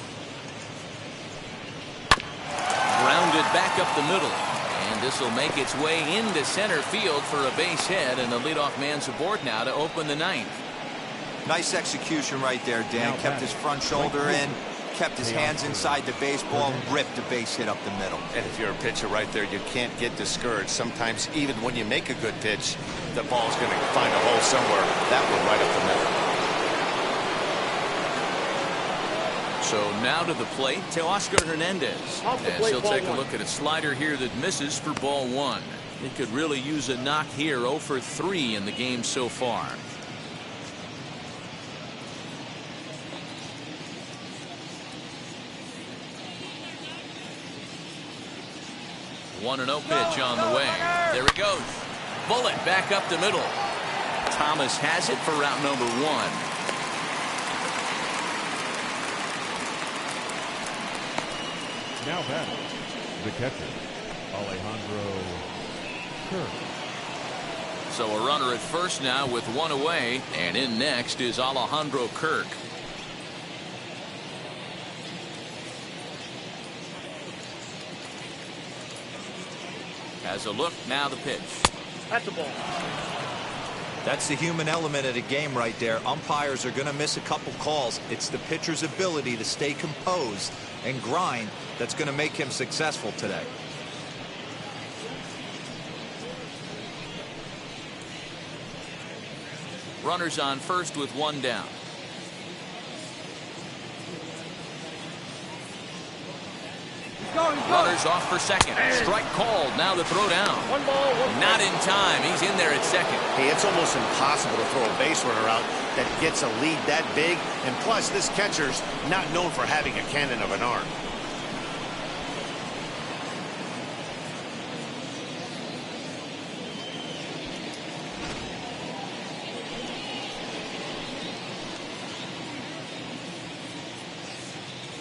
Grounded back up the middle, and this will make its way into center field for a base hit, and the leadoff man's aboard now to open the 9th. Nice execution right there, Dan. Kept his front shoulder in, kept his hands inside the baseball, ripped a base hit up the middle. And if you're a pitcher right there, you can't get discouraged. Sometimes even when you make a good pitch, the ball's going to find a hole somewhere. That one right up the middle. So now to the plate, Teoscar Hernandez. As he'll take a look at a slider here that misses for ball 1. He could really use a knock here. 0 for 3 in the game so far. One 1-0 pitch on the way. There he goes. Bullet back up the middle. Thomas has it for route number 1. Now batting, the catcher, Alejandro Kirk. So a runner at first now with 1 away, and in next is Alejandro Kirk. Has a look, now the pitch. That's a ball. That's the human element of the game right there. Umpires are going to miss a couple calls. It's the pitcher's ability to stay composed and grind that's going to make him successful today. Runners on first with one down. Runners off for second. Strike called. Now the throw down. One ball, one Not in time. He's in there at second. Hey, it's almost impossible to throw a base runner out that gets a lead that big. And plus, this catcher's not known for having a cannon of an arm.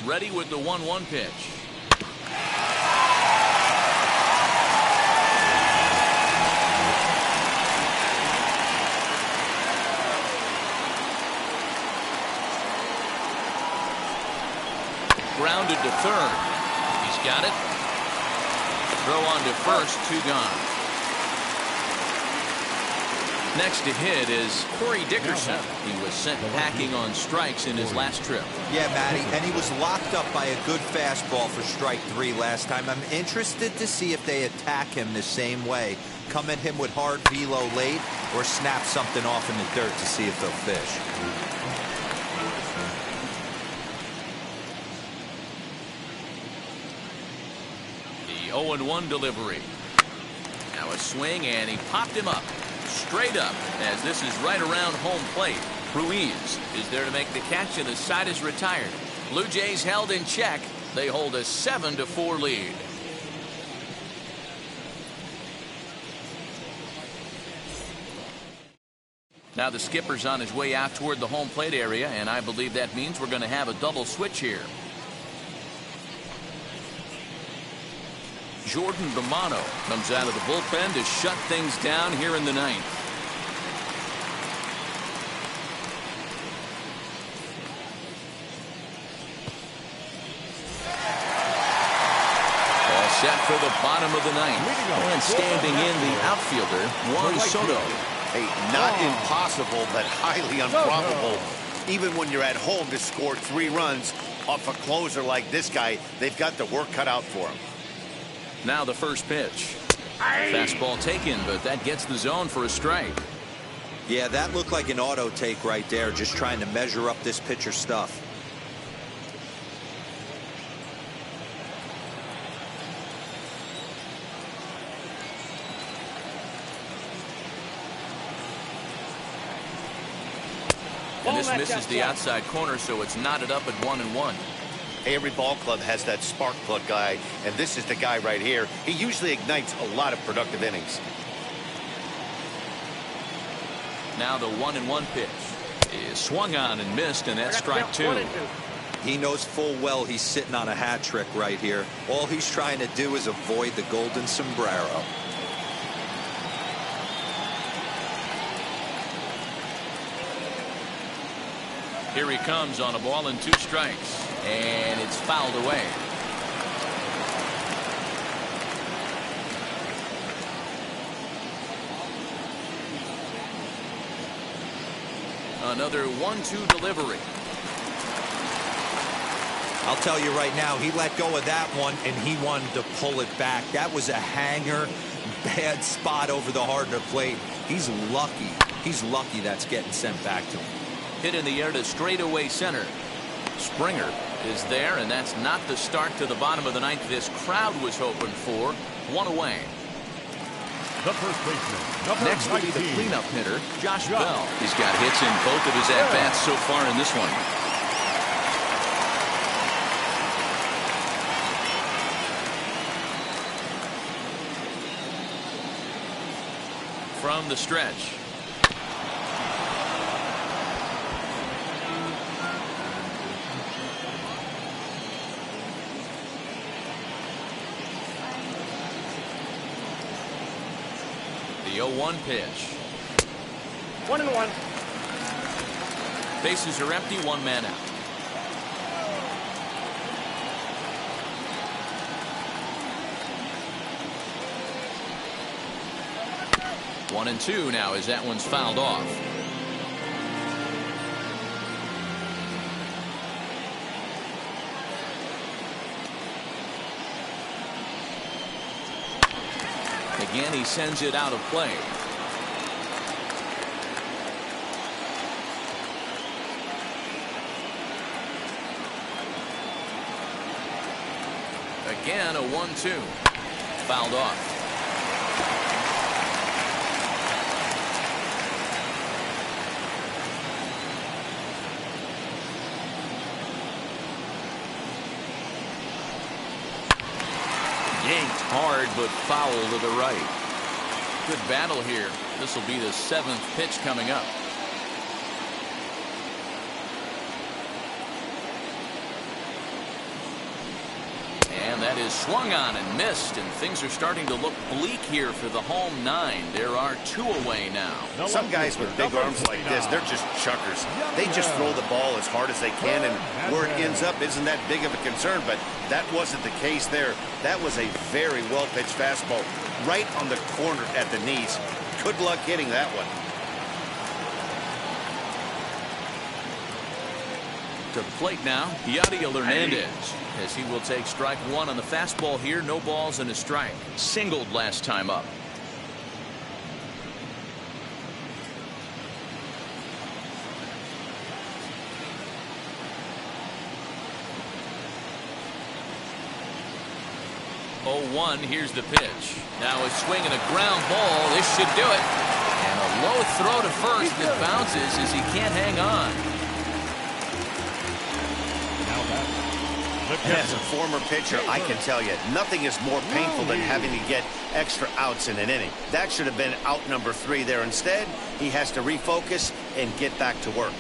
Ready with the 1-1 pitch. Grounded to third. He's got it. Throw on to first, 2 gone. Next to hit is Corey Dickerson. He was sent packing on strikes in his last trip. Yeah, Matty, and he was locked up by a good fastball for strike 3 last time. I'm interested to see if they attack him the same way. Come at him with hard velo late or snap something off in the dirt to see if they'll fish. The 0-1 delivery. Now a swing, and he popped him up. Straight up, as this is right around home plate. Ruiz is there to make the catch, and the side is retired. Blue Jays held in check. They hold a 7-4 lead. Now the skipper's on his way out toward the home plate area, and I believe that means we're going to have a double switch here. Jordan Romano comes out of the bullpen to shut things down here in the 9th. All set for the bottom of the 9th. And standing in the outfielder, Juan Soto. Hey, not impossible, but highly improbable. Even when you're at home to score 3 runs off a closer like this guy, they've got the work cut out for him. Now the first pitch. Fastball taken, but that gets the zone for a strike. Yeah, that looked like an auto take right there, just trying to measure up this pitcher's stuff. And this misses the outside corner, so it's knotted up at 1-1. Every ball club has that spark plug guy, and this is the guy right here. He usually ignites a lot of productive innings. Now the 1-1 pitch is swung on and missed, and that's strike 2. He knows full well he's sitting on a hat trick right here. All he's trying to do is avoid the golden sombrero. Here he comes on a ball and 2 strikes, and it's fouled away. Another 1-2 delivery. I'll tell you right now, he let go of that one, and he wanted to pull it back. That was a hanger, bad spot over the hard to plate. He's lucky. He's lucky that's getting sent back to him. Hit in the air to straightaway center. Springer is there, and that's not the start to the bottom of the 9th this crowd was hoping for. 1 away. The first baseman, Next will be the cleanup hitter, Josh Bell. He's got hits in both of his at-bats so far in this one. From the stretch. The 0-1 pitch. 1-1. Bases are empty, 1 man out. One and 2 now as that one's fouled off. Again, he sends it out of play. Again, a 1-2. Fouled off. Yanked hard, but foul to the right. Good battle here. This will be the 7th pitch coming up. And that is swung on and missed, and things are starting to look bleak here for the home 9. There are 2 away now. Some guys with big arms like this, they're just chuckers. They just throw the ball as hard as they can, and where it ends up isn't that big of a concern, but that wasn't the case there. That was a very well-pitched fastball right on the corner at the knees. Good luck hitting that one. To the plate now, Yadiel Hernandez, as he will take strike 1 on the fastball here. No balls and a strike. Singled last time up. Oh, 1, here's the pitch. Now a swing and a ground ball. This should do it. And a low throw to first that bounces as he can't hang on. As a former pitcher, I can tell you, nothing is more painful than having to get extra outs in an inning. That should have been out number 3 there. Instead, he has to refocus and get back to work.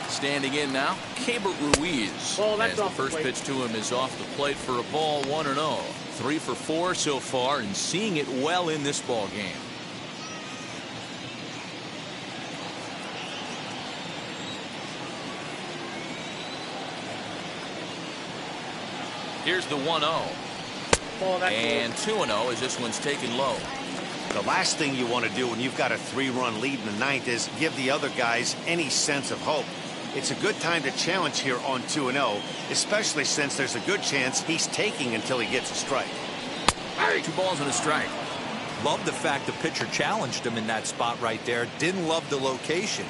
Standing in now, Keibert Ruiz. As the first pitch to him is off the plate for a ball, 1-0. 3 for 4 so far, and seeing it well in this ball game. Here's the 1-0. And 2-0 as this one's taken low. The last thing you want to do when you've got a 3-run lead in the 9th is give the other guys any sense of hope. It's a good time to challenge here on 2-0, especially since there's a good chance he's taking until he gets a strike. 2 balls and a strike. Love the fact the pitcher challenged him in that spot right there. Didn't love the location.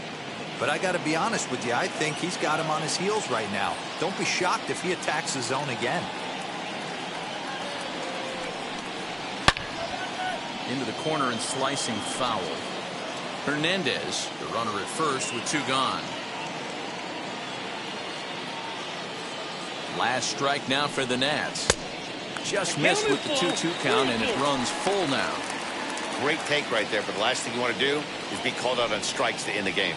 But I got to be honest with you, I think he's got him on his heels right now. Don't be shocked if he attacks the zone again. Into the corner and slicing foul. Hernandez, the runner at first with 2 gone. Last strike now for the Nats. Just missed with the 2-2 count, and it runs full now. Great take right there, but the last thing you want to do is be called out on strikes to end the game.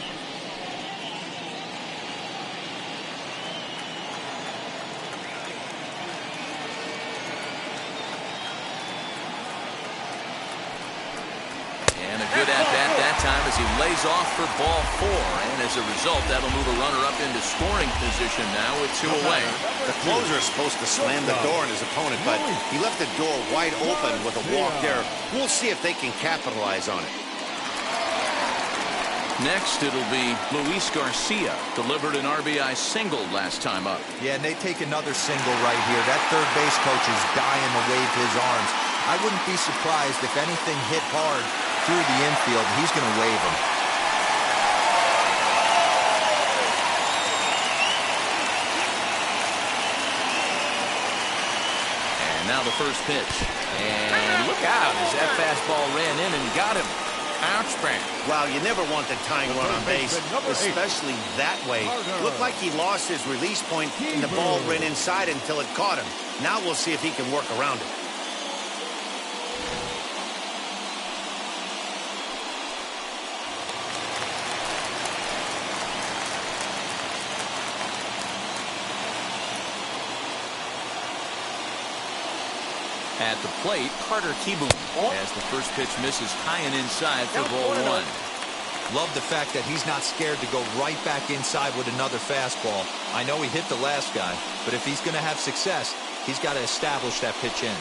And a good at-bat that time as he lays off for ball 4. And as a result, that'll move a runner up into scoring position now with 2 away. The closer is supposed to slam the door on his opponent, but he left the door wide open with a walk there. We'll see if they can capitalize on it. Next, it'll be Luis Garcia. Delivered an RBI single last time up. Yeah, and they take another single right here. That third base coach is dying to wave his arms. I wouldn't be surprised if anything hit hard through the infield. He's going to wave him. And now the first pitch. And look out as that fastball ran in and got him. Ouchback. Wow, you never want the tying run on base, especially that way. Looked like he lost his release point and the ball ran inside until it caught him. Now we'll see if he can work around it. At the plate, Carter Kieboom, as the first pitch misses high and inside for ball 1. Love the fact that he's not scared to go right back inside with another fastball. I know he hit the last guy, but if he's going to have success, he's got to establish that pitch in.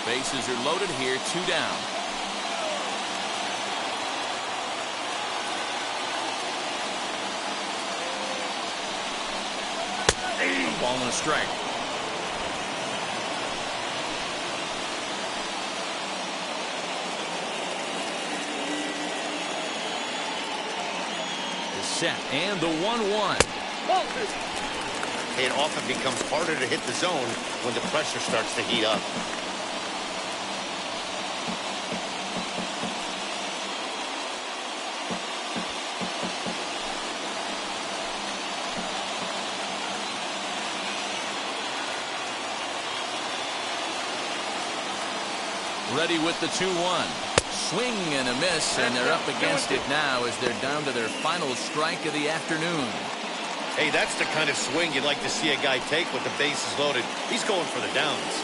Bases are loaded here, 2 down. A ball and a strike. set, and the 1-1. Ball 2. It often becomes harder to hit the zone when the pressure starts to heat up. Ready with the 2-1. Swing and a miss, and they're up against it now as they're down to their final strike of the afternoon. Hey, that's the kind of swing you'd like to see a guy take with the bases loaded. He's going for the downs.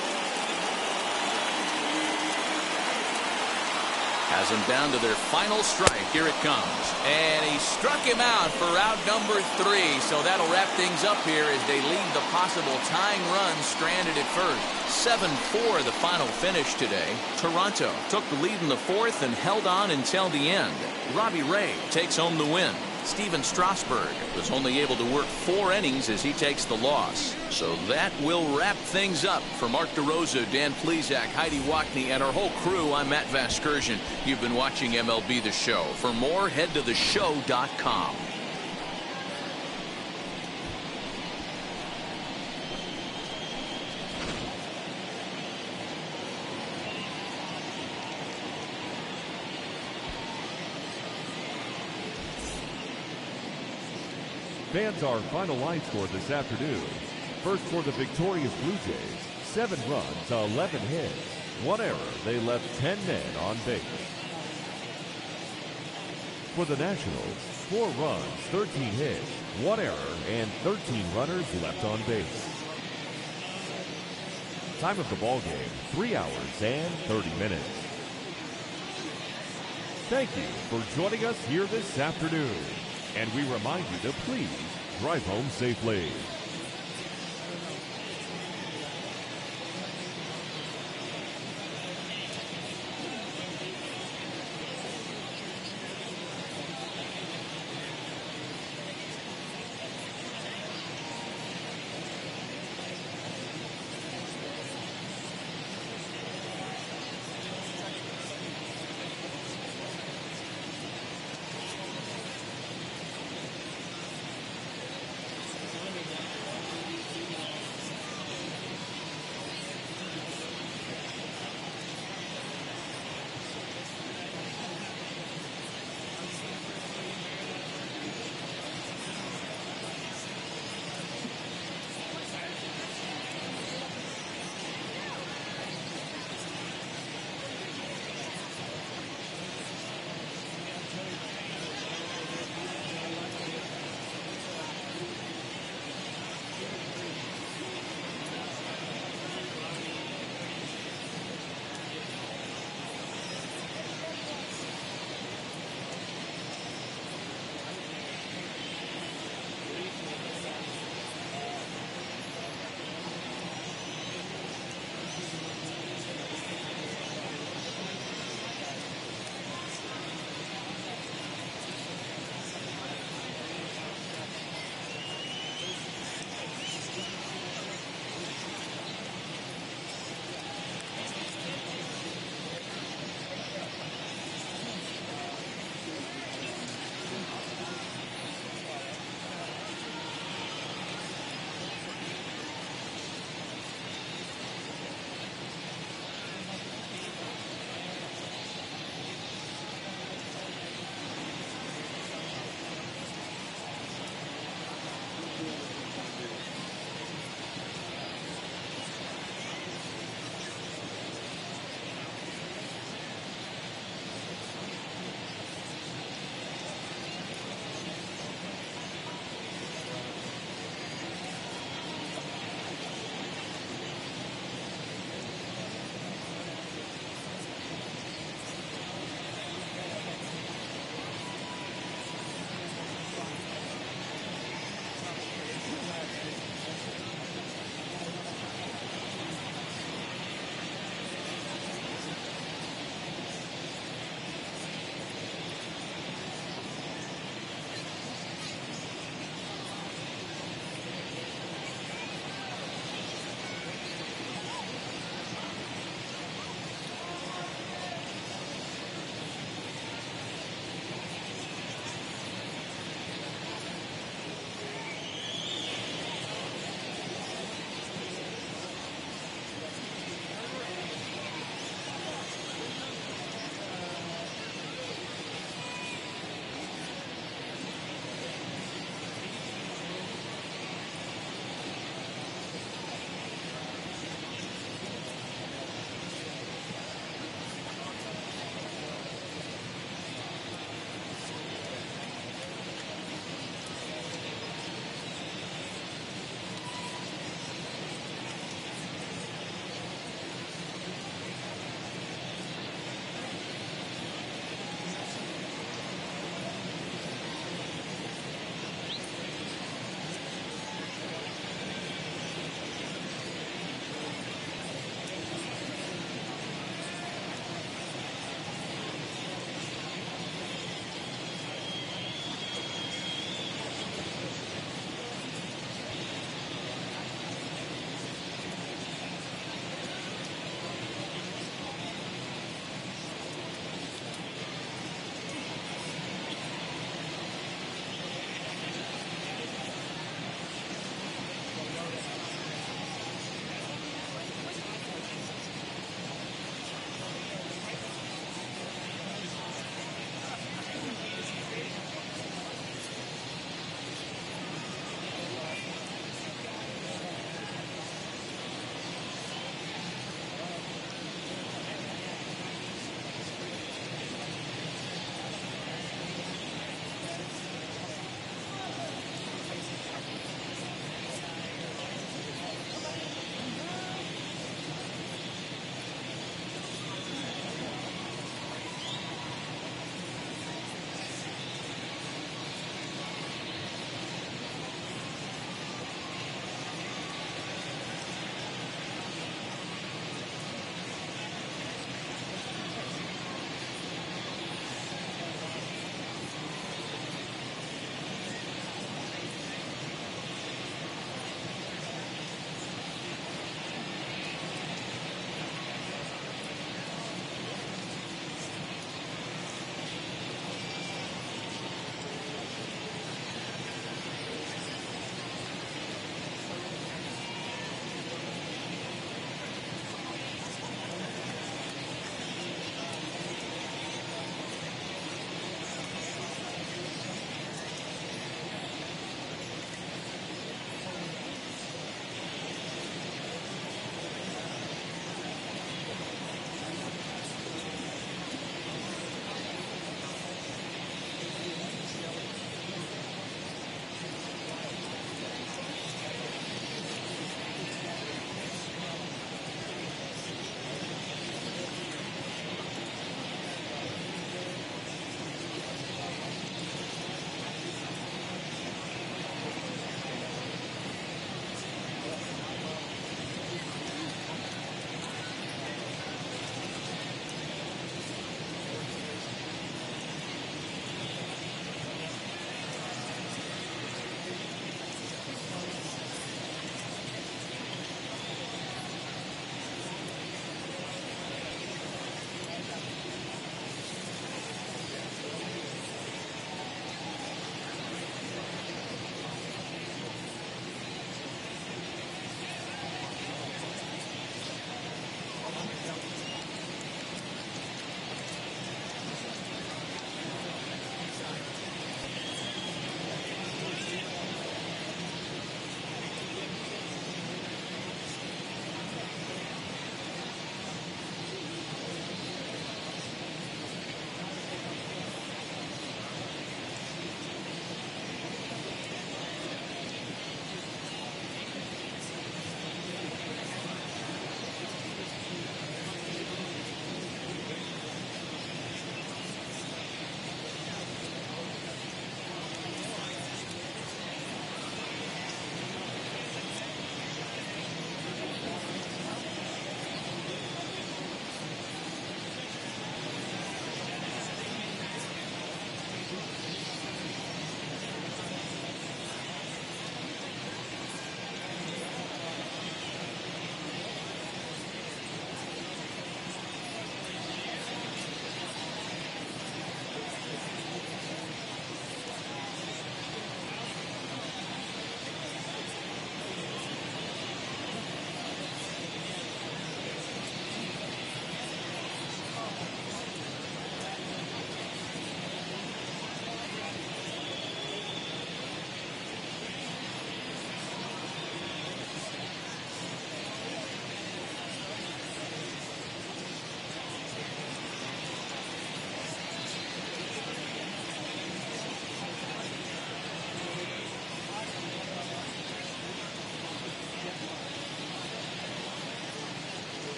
Has them down to their final strike. Here it comes. And he struck him out for out number 3. So that'll wrap things up here as they leave the possible tying run stranded at first. 7-4 the final finish today. Toronto took the lead in the 4th and held on until the end. Robbie Ray takes home the win. Steven Strasburg was only able to work 4 innings as he takes the loss. So that will wrap things up. For Mark DeRosa, Dan Plesac, Heidi Wackney, and our whole crew, I'm Matt Vasgersian. You've been watching MLB The Show. For more, head to theshow.com. Fans, our final line score this afternoon. First for the victorious Blue Jays, 7 runs, 11 hits, 1 error. They left 10 men on base. For the Nationals, 4 runs, 13 hits, 1 error, and 13 runners left on base. Time of the ball game, 3 hours and 30 minutes. Thank you for joining us here this afternoon. And we remind you to please drive home safely.